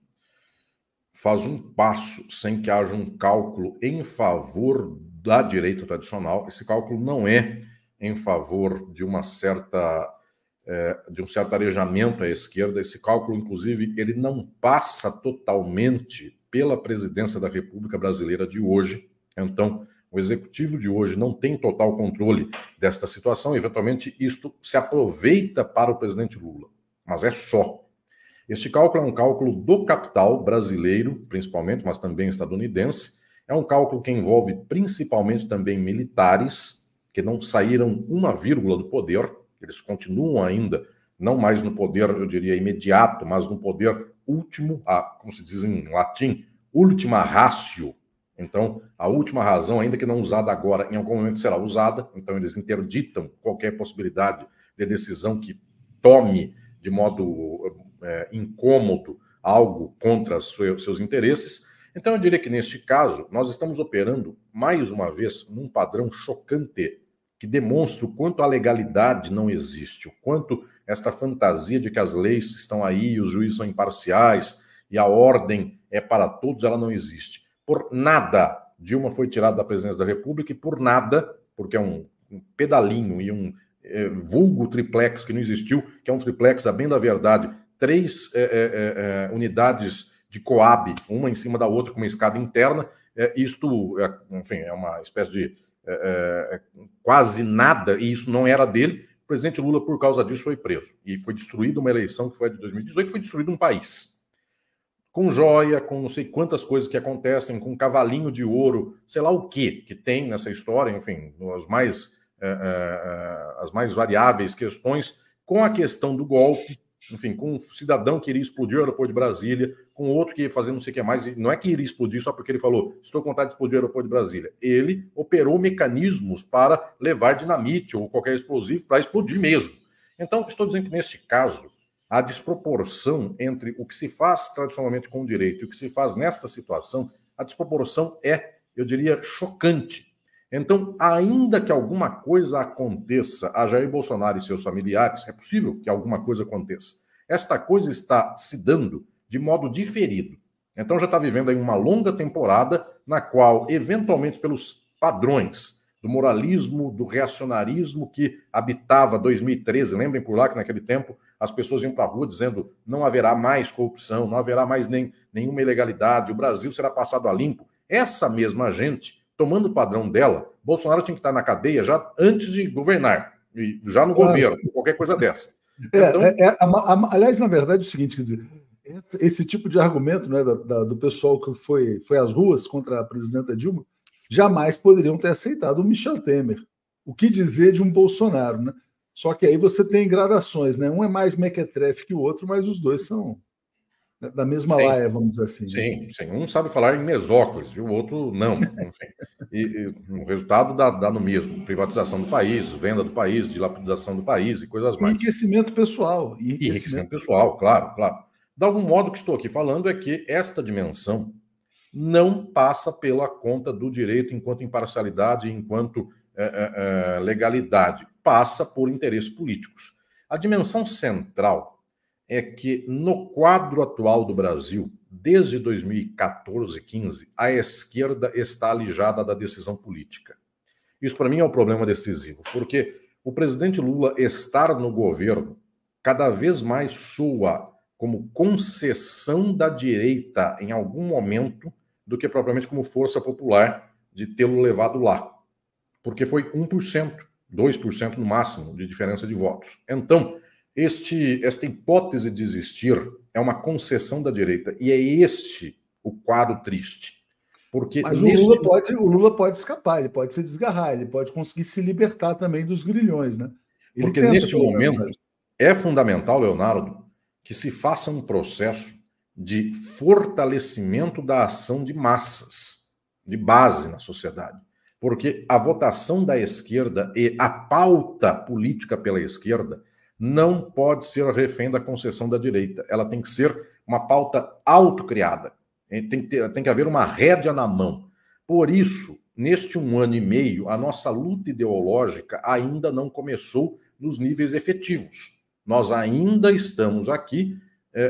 Speaker 2: faz um passo sem que haja um cálculo em favor da direita tradicional. Esse cálculo não é em favor de um certo arejamento à esquerda. Esse cálculo, inclusive, ele não passa totalmente pela presidência da República Brasileira de hoje. Então, o executivo de hoje não tem total controle desta situação. Eventualmente, isto se aproveita para o presidente Lula, mas é só. Este cálculo é um cálculo do capital brasileiro, principalmente, mas também estadunidense. É um cálculo que envolve principalmente também militares, que não saíram uma vírgula do poder. Eles continuam ainda, não mais no poder, eu diria, imediato, mas no poder último, como se diz em latim, ultima ratio. Então, a última razão, ainda que não usada agora, em algum momento será usada. Então, eles interditam qualquer possibilidade de decisão que tome de modo incômodo algo contra seus interesses. Então, eu diria que, neste caso, nós estamos operando, mais uma vez, num padrão chocante, que demonstra o quanto a legalidade não existe, o quanto esta fantasia de que as leis estão aí, os juízes são imparciais e a ordem é para todos, ela não existe. Por nada, Dilma foi tirada da presidência da República, e por nada, porque é um pedalinho e um vulgo triplex que não existiu, que é um triplex, a bem da verdade, 3 unidades de Coab, uma em cima da outra, com uma escada interna. Isto, enfim, é uma espécie de quase nada, e isso não era dele. O presidente Lula, por causa disso, foi preso. E foi destruída uma eleição que foi a de 2018, foi destruído um país. Com joia, com não sei quantas coisas que acontecem, com cavalinho de ouro, sei lá o que tem nessa história, enfim, as mais variáveis questões, com a questão do golpe, enfim, com um cidadão que iria explodir o aeroporto de Brasília, com outro que ia fazer não sei o que mais, não é que iria explodir só porque ele falou, estou com vontade de explodir o aeroporto de Brasília. Ele operou mecanismos para levar dinamite ou qualquer explosivo para explodir mesmo. Então, estou dizendo que neste caso, a desproporção entre o que se faz tradicionalmente com o direito e o que se faz nesta situação, a desproporção é, eu diria, chocante. Então, ainda que alguma coisa aconteça a Jair Bolsonaro e seus familiares, é possível que alguma coisa aconteça. Esta coisa está se dando de modo diferido. Então, já está vivendo aí uma longa temporada na qual, eventualmente, pelos padrões do moralismo, do reacionarismo que habitava 2013, lembrem por lá que naquele tempo as pessoas iam para a rua dizendo não haverá mais corrupção, não haverá mais nenhuma ilegalidade, o Brasil será passado a limpo. Essa mesma gente, tomando o padrão dela, Bolsonaro tinha que estar na cadeia já antes de governar, já no governo, qualquer coisa dessa.
Speaker 1: Então... aliás, na verdade, é o seguinte, quer dizer, esse tipo de argumento, né, do pessoal que foi às ruas contra a presidenta Dilma, jamais poderiam ter aceitado o Michel Temer. O que dizer de um Bolsonaro, né? Só que aí você tem gradações, né? Um é mais mequetrefe que o outro, mas os dois são da mesma
Speaker 2: Sim.
Speaker 1: laia, vamos dizer assim. Né?
Speaker 2: Sim, sim. Um sabe falar em mesóclise e o outro não. Enfim. E o resultado dá no mesmo: privatização do país, venda do país, dilapidação do país e coisas mais.
Speaker 1: Enriquecimento pessoal.
Speaker 2: Enriquecimento pessoal, claro, claro. De algum modo, o que estou aqui falando é que esta dimensão não passa pela conta do direito enquanto imparcialidade, enquanto legalidade. Passa por interesses políticos. A dimensão central é que, no quadro atual do Brasil, desde 2014, 15, a esquerda está alijada da decisão política. Isso, para mim, é um problema decisivo, porque o presidente Lula estar no governo cada vez mais soa como concessão da direita em algum momento do que propriamente como força popular de tê-lo levado lá. Porque foi 1%, 2% no máximo de diferença de votos. Então, esta hipótese de existir é uma concessão da direita. E é este o quadro triste. Porque
Speaker 1: mas o Lula pode escapar, ele pode se desgarrar, ele pode conseguir se libertar também dos grilhões, né? Ele
Speaker 2: porque
Speaker 1: tenta,
Speaker 2: neste momento é fundamental, Leonardo, que se faça um processo de fortalecimento da ação de massas, de base na sociedade. Porque a votação da esquerda e a pauta política pela esquerda não pode ser refém da concessão da direita. Ela tem que ser uma pauta autocriada. Tem que haver uma rédea na mão. Por isso, neste 1 ano e meio, a nossa luta ideológica ainda não começou nos níveis efetivos. Nós ainda estamos aqui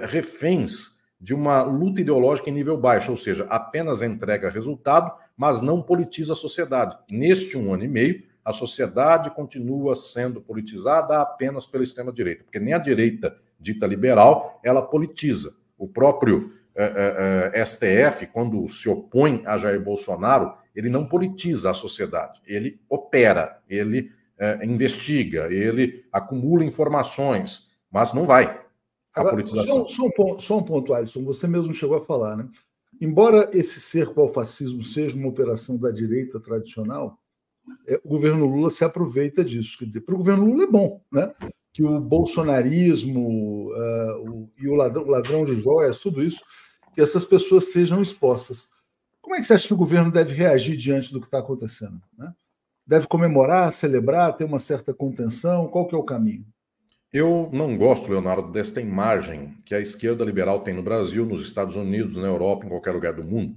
Speaker 2: reféns de uma luta ideológica em nível baixo, ou seja, apenas entrega resultado, mas não politiza a sociedade. Neste 1 ano e meio, a sociedade continua sendo politizada apenas pela extrema-direita, porque nem a direita dita liberal, ela politiza. O próprio STF, quando se opõe a Jair Bolsonaro, ele não politiza a sociedade, ele opera, ele investiga, ele acumula informações, mas não vai a politização.
Speaker 1: Só um ponto, Alisson, você mesmo chegou a falar, né? Embora esse cerco ao fascismo seja uma operação da direita tradicional, o governo Lula se aproveita disso. Quer dizer, para o governo Lula é bom, né? Que o bolsonarismo e o ladrão de joias, tudo isso, que essas pessoas sejam expostas. Como é que você acha que o governo deve reagir diante do que está acontecendo? Né? Deve comemorar, celebrar, ter uma certa contenção? Qual que é o caminho?
Speaker 2: Eu não gosto, Leonardo, desta imagem que a esquerda liberal tem no Brasil, nos Estados Unidos, na Europa, em qualquer lugar do mundo.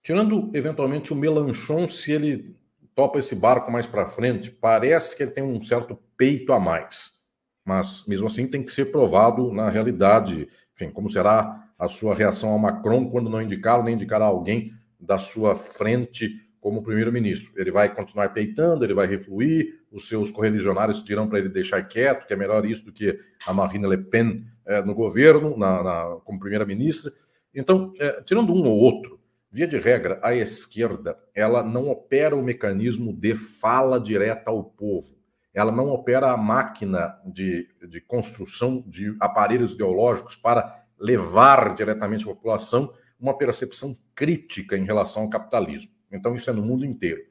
Speaker 2: Tirando, eventualmente, o Mélenchon, se ele topa esse barco mais para frente, parece que ele tem um certo peito a mais. Mas, mesmo assim, tem que ser provado na realidade. Enfim, como será a sua reação ao Macron quando não indicar nem indicar alguém da sua frente como primeiro-ministro? Ele vai continuar peitando, ele vai refluir, os seus correligionários dirão para ele deixar quieto, que é melhor isso do que a Marine Le Pen no governo, como primeira-ministra. Então, tirando um ou outro, via de regra, a esquerda ela não opera o mecanismo de fala direta ao povo. Ela não opera a máquina de construção de aparelhos ideológicos para levar diretamente à população uma percepção crítica em relação ao capitalismo. Então, isso é no mundo inteiro.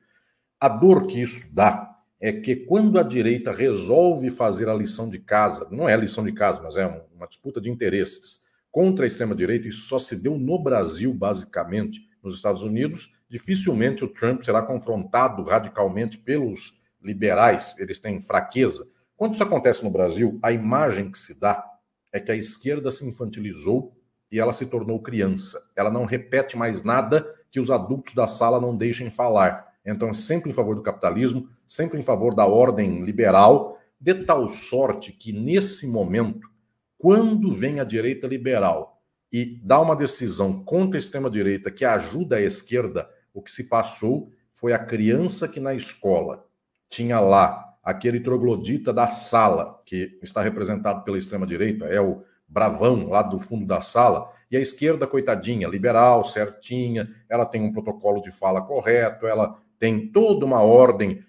Speaker 2: A dor que isso dá é que quando a direita resolve fazer a lição de casa, não é a lição de casa, mas é uma disputa de interesses contra a extrema-direita, isso só se deu no Brasil, basicamente. Nos Estados Unidos, dificilmente o Trump será confrontado radicalmente pelos liberais, eles têm fraqueza. Quando isso acontece no Brasil, a imagem que se dá é que a esquerda se infantilizou e ela se tornou criança. Ela não repete mais nada que os adultos da sala não deixem falar. Então, é sempre em favor do capitalismo, sempre em favor da ordem liberal, de tal sorte que, nesse momento, quando vem a direita liberal e dá uma decisão contra a extrema-direita que ajuda a esquerda, o que se passou foi a criança que na escola tinha lá aquele troglodita da sala, que está representado pela extrema-direita, é o bravão lá do fundo da sala, e a esquerda, coitadinha, liberal, certinha, ela tem um protocolo de fala correto, ela tem toda uma ordem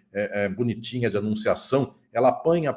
Speaker 2: bonitinha de anunciação, ela apanha,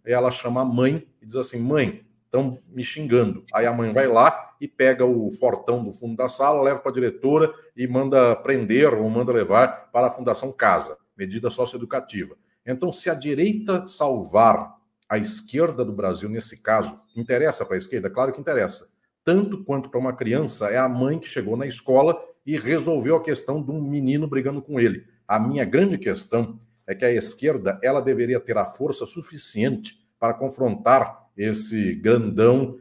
Speaker 2: e ela chama a mãe e diz assim, mãe, estão me xingando. Aí a mãe vai lá e pega o fortão do fundo da sala, leva para a diretora e manda prender ou manda levar para a Fundação Casa, medida socioeducativa. Então, se a direita salvar a esquerda do Brasil, nesse caso, interessa para a esquerda? Claro que interessa. Tanto quanto para uma criança, é a mãe que chegou na escola e resolveu a questão de um menino brigando com ele. A minha grande questão é que a esquerda ela deveria ter a força suficiente para confrontar esse grandão,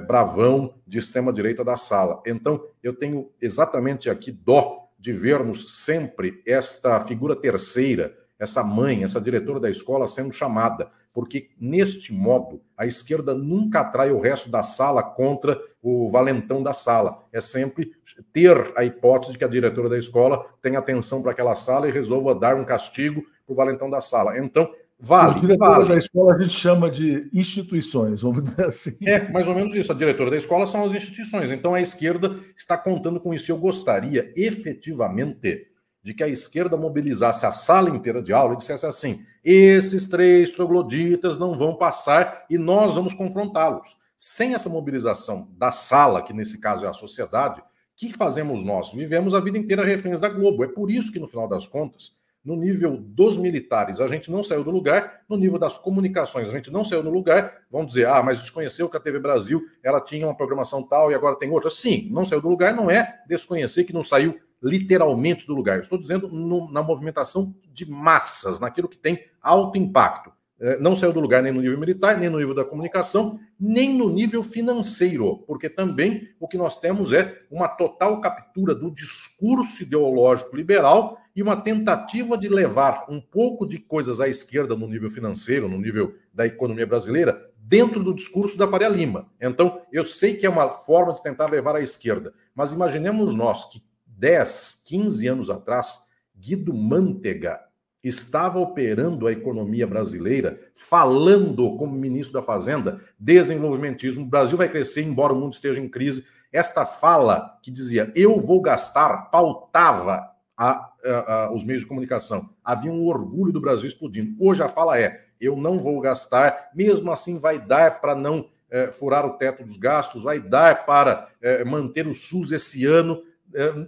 Speaker 2: bravão de extrema-direita da sala. Então, eu tenho exatamente aqui dó de vermos sempre esta figura terceira, essa mãe, essa diretora da escola sendo chamada, porque, neste modo, a esquerda nunca atrai o resto da sala contra o valentão da sala. É sempre ter a hipótese de que a diretora da escola tenha atenção para aquela sala e resolva dar um castigo para o valentão da sala. Então, vale.
Speaker 1: A diretora da escola a gente chama de instituições, vamos dizer assim.
Speaker 2: É, mais ou menos isso. A diretora da escola são as instituições. Então, a esquerda está contando com isso. Eu gostaria, efetivamente, de que a esquerda mobilizasse a sala inteira de aula e dissesse assim: esses 3 trogloditas não vão passar e nós vamos confrontá-los. Sem essa mobilização da sala, que nesse caso é a sociedade, o que fazemos nós? Vivemos a vida inteira reféns da Globo. É por isso que, no final das contas, no nível dos militares, a gente não saiu do lugar, no nível das comunicações, a gente não saiu do lugar. Vão dizer, mas desconheceu que a TV Brasil ela tinha uma programação tal e agora tem outra. Sim, não saiu do lugar, não é desconhecer que não saiu literalmente do lugar. Eu estou dizendo na movimentação de massas, naquilo que tem alto impacto. Não saiu do lugar nem no nível militar, nem no nível da comunicação, nem no nível financeiro, porque também o que nós temos é uma total captura do discurso ideológico liberal e uma tentativa de levar um pouco de coisas à esquerda no nível financeiro, no nível da economia brasileira, dentro do discurso da Faria Lima. Então, eu sei que é uma forma de tentar levar à esquerda, mas imaginemos nós que 10, 15 anos atrás, Guido Mantega estava operando a economia brasileira, falando como ministro da Fazenda, desenvolvimentismo, o Brasil vai crescer embora o mundo esteja em crise. Esta fala que dizia, eu vou gastar, pautava os meios de comunicação. Havia um orgulho do Brasil explodindo. Hoje a fala é, eu não vou gastar, mesmo assim vai dar para não furar o teto dos gastos, vai dar para manter o SUS esse ano,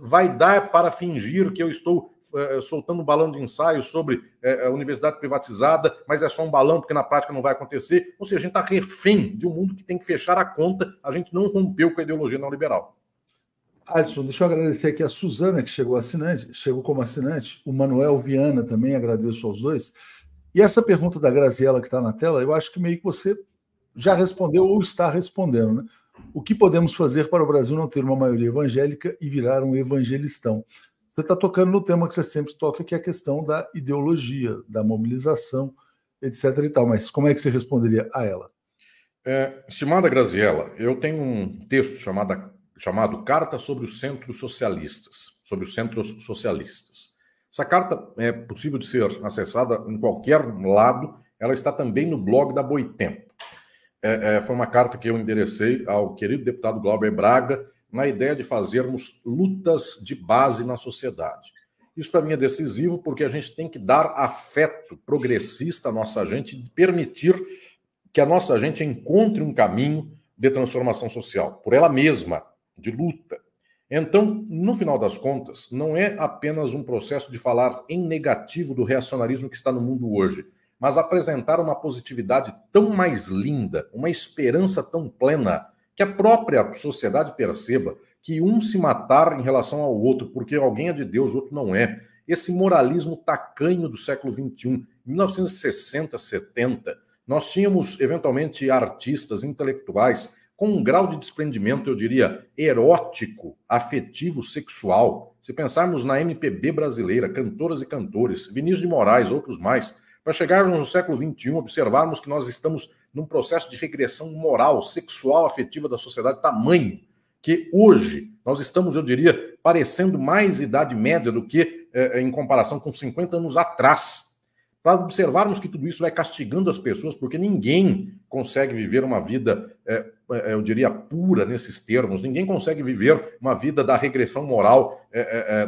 Speaker 2: vai dar para fingir que eu estou soltando um balão de ensaio sobre a universidade privatizada, mas é só um balão porque na prática não vai acontecer. Ou seja, a gente está refém de um mundo que tem que fechar a conta, a gente não rompeu com a ideologia neoliberal.
Speaker 1: Alisson, deixa eu agradecer aqui a Suzana, que chegou como assinante, o Manuel Viana também, agradeço aos dois. E essa pergunta da Graziela que está na tela, eu acho que meio que você já respondeu ou está respondendo, né? O que podemos fazer para o Brasil não ter uma maioria evangélica e virar um evangelistão? Você está tocando no tema que você sempre toca, que é a questão da ideologia, da mobilização, etc. e tal. Mas como é que você responderia a ela?
Speaker 2: Estimada Graziela, eu tenho um texto chamado Carta sobre os Centros Socialistas, Essa carta é possível de ser acessada em qualquer lado, ela está também no blog da Boitempo. Foi uma carta que eu enderecei ao querido deputado Glauber Braga na ideia de fazermos lutas de base na sociedade. Isso para mim é decisivo porque a gente tem que dar afeto progressista à nossa gente e permitir que a nossa gente encontre um caminho de transformação social, por ela mesma, de luta. Então, no final das contas, não é apenas um processo de falar em negativo do reacionarismo que está no mundo hoje, mas apresentar uma positividade tão mais linda, uma esperança tão plena, que a própria sociedade perceba que um se matar em relação ao outro, porque alguém é de Deus, o outro não é. Esse moralismo tacanho do século XXI, em 1960, 70, nós tínhamos, eventualmente, artistas, intelectuais, com um grau de desprendimento, eu diria, erótico, afetivo, sexual. Se pensarmos na MPB brasileira, cantoras e cantores, Vinícius de Moraes, outros mais, para chegarmos no século XXI, observarmos que nós estamos num processo de regressão moral, sexual, afetiva da sociedade, tamanho, que hoje nós estamos, eu diria, parecendo mais idade média do que em comparação com 50 anos atrás. Para observarmos que tudo isso vai castigando as pessoas, porque ninguém consegue viver uma vida, eu diria, pura nesses termos, ninguém consegue viver uma vida da regressão moral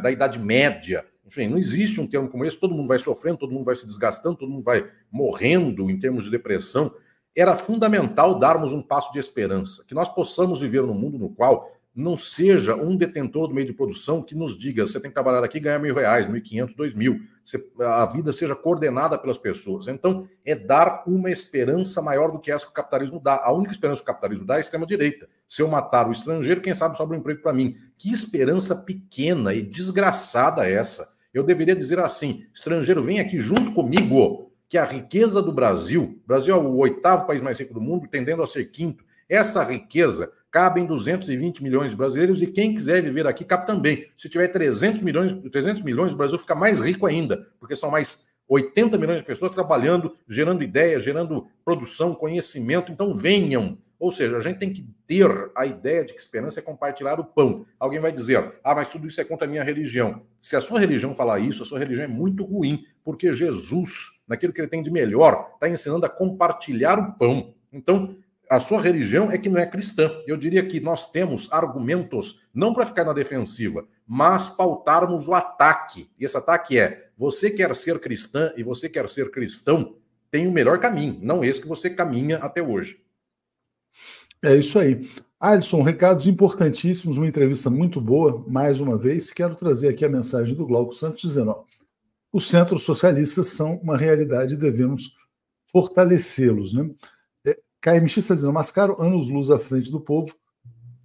Speaker 2: da idade média. Enfim, não existe um termo como esse, todo mundo vai sofrendo, todo mundo vai se desgastando, todo mundo vai morrendo em termos de depressão. era fundamental darmos um passo de esperança, que nós possamos viver num mundo no qual não seja um detentor do meio de produção que nos diga, você tem que trabalhar aqui e ganhar R$1.000, 1.500, 2.000. A vida seja coordenada pelas pessoas. Então, é dar uma esperança maior do que essa que o capitalismo dá. A única esperança que o capitalismo dá é a extrema-direita. Se eu matar o estrangeiro, quem sabe sobra um emprego para mim. Que esperança pequena e desgraçada é essa? Eu deveria dizer assim, estrangeiro, vem aqui junto comigo, que a riqueza do Brasil é o 8º país mais rico do mundo, tendendo a ser 5º. Essa riqueza cabe em 220 milhões de brasileiros e quem quiser viver aqui cabe também. Se tiver 300 milhões, o Brasil fica mais rico ainda, porque são mais 80 milhões de pessoas trabalhando, gerando ideias, gerando produção, conhecimento. Então venham. Ou seja, a gente tem que ter a ideia de que esperança é compartilhar o pão. Alguém vai dizer, mas tudo isso é contra a minha religião. Se a sua religião falar isso, a sua religião é muito ruim, porque Jesus, naquilo que ele tem de melhor, está ensinando a compartilhar o pão. Então, a sua religião é que não é cristã. Eu diria que nós temos argumentos, não para ficar na defensiva, mas pautarmos o ataque. E esse ataque é, você quer ser cristã e você quer ser cristão, tem o melhor caminho, não esse que você caminha até hoje.
Speaker 1: É isso aí. Alisson, recados importantíssimos, uma entrevista muito boa, mais uma vez. Quero trazer aqui a mensagem do Glauco Santos dizendo, os centros socialistas são uma realidade e devemos fortalecê-los, né? KMX está dizendo, Mascaro, anos-luz à frente do povo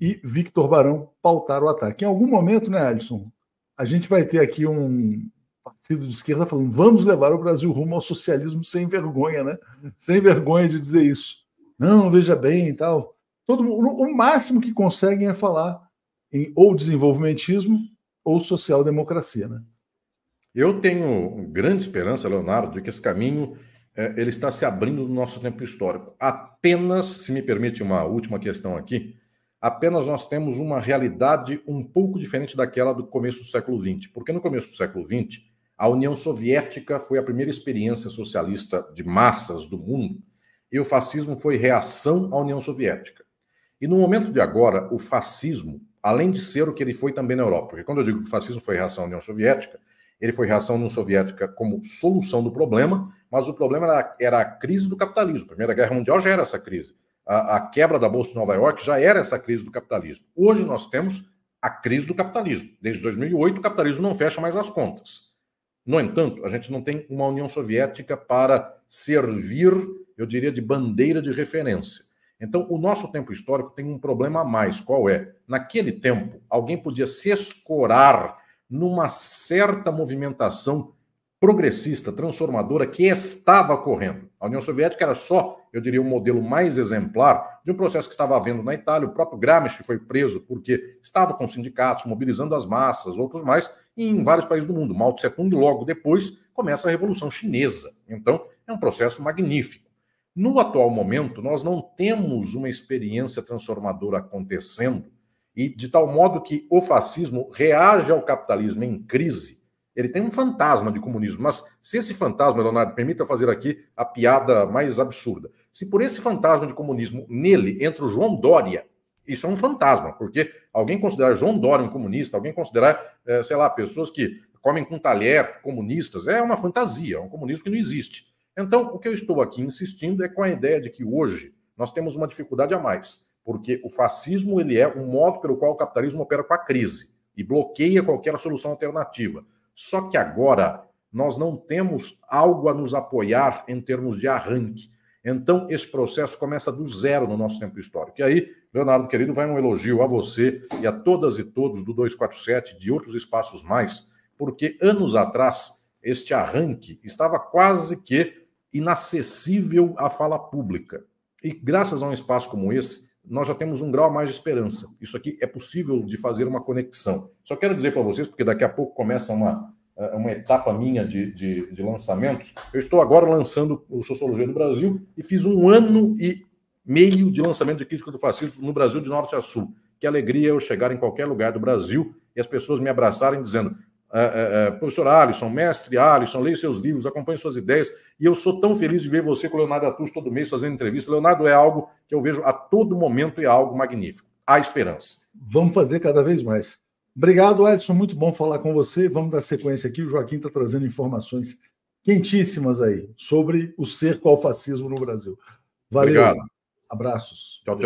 Speaker 1: e Victor Barão pautar o ataque. Em algum momento, né, Alisson, a gente vai ter aqui um partido de esquerda falando, vamos levar o Brasil rumo ao socialismo sem vergonha, né? Sem vergonha de dizer isso. Não, veja bem e tal. O máximo que conseguem é falar em ou desenvolvimentismo ou social-democracia, né?
Speaker 2: Eu tenho grande esperança, Leonardo, de que esse caminho ele está se abrindo no nosso tempo histórico. Apenas, se me permite uma última questão aqui, apenas nós temos uma realidade um pouco diferente daquela do começo do século XX. Porque no começo do século XX, a União Soviética foi a primeira experiência socialista de massas do mundo e o fascismo foi reação à União Soviética. E no momento de agora, o fascismo, além de ser o que ele foi também na Europa, porque quando eu digo que o fascismo foi reação à União Soviética, ele foi reação à União Soviética como solução do problema, mas o problema era a crise do capitalismo. A Primeira Guerra Mundial já era essa crise. A quebra da Bolsa de Nova York já era essa crise do capitalismo. Hoje nós temos a crise do capitalismo. Desde 2008, o capitalismo não fecha mais as contas. No entanto, a gente não tem uma União Soviética para servir, eu diria, de bandeira de referência. Então, o nosso tempo histórico tem um problema a mais. Qual é? Naquele tempo, alguém podia se escorar numa certa movimentação progressista, transformadora, que estava ocorrendo. A União Soviética era só, eu diria, o modelo mais exemplar de um processo que estava havendo na Itália. O próprio Gramsci foi preso porque estava com sindicatos, mobilizando as massas, outros mais, e em vários países do mundo. Mao Tse-tung, logo depois, começa a Revolução Chinesa. Então, é um processo magnífico. No atual momento, nós não temos uma experiência transformadora acontecendo, e de tal modo que o fascismo reage ao capitalismo em crise. Ele tem um fantasma de comunismo, mas se esse fantasma, Leonardo, permita fazer aqui a piada mais absurda, se por esse fantasma de comunismo nele entra o João Dória, isso é um fantasma, porque alguém considerar João Dória um comunista, alguém considerar, sei lá, pessoas que comem com talher comunistas, é uma fantasia, é um comunismo que não existe. Então, o que eu estou aqui insistindo é com a ideia de que hoje nós temos uma dificuldade a mais, porque o fascismo ele é um modo pelo qual o capitalismo opera com a crise e bloqueia qualquer solução alternativa. Só que agora nós não temos algo a nos apoiar em termos de arranque. Então, esse processo começa do zero no nosso tempo histórico. E aí, Leonardo, querido, vai um elogio a você e a todas e todos do 247, de outros espaços mais, porque anos atrás, este arranque estava quase que inacessível à fala pública. E graças a um espaço como esse, nós já temos um grau a mais de esperança. Isso aqui é possível de fazer uma conexão. Só quero dizer para vocês, porque daqui a pouco começa uma etapa minha de lançamentos. Eu estou agora lançando o Sociologia do Brasil e fiz 1 ano e meio de lançamento de crítica do fascismo no Brasil de norte a sul. Que alegria eu chegar em qualquer lugar do Brasil e as pessoas me abraçarem dizendo professor Alisson, mestre Alisson, leia seus livros, acompanhe suas ideias, e eu sou tão feliz de ver você com o Leonardo Atush todo mês fazendo entrevista. Leonardo é algo que eu vejo a todo momento e é algo magnífico. Há esperança.
Speaker 1: Vamos fazer cada vez mais. Obrigado, Alisson, muito bom falar com você. Vamos dar sequência aqui, o Joaquim está trazendo informações quentíssimas aí sobre o cerco ao fascismo no Brasil. Valeu.
Speaker 2: Obrigado.
Speaker 1: Abraços.
Speaker 2: Tchau, tchau.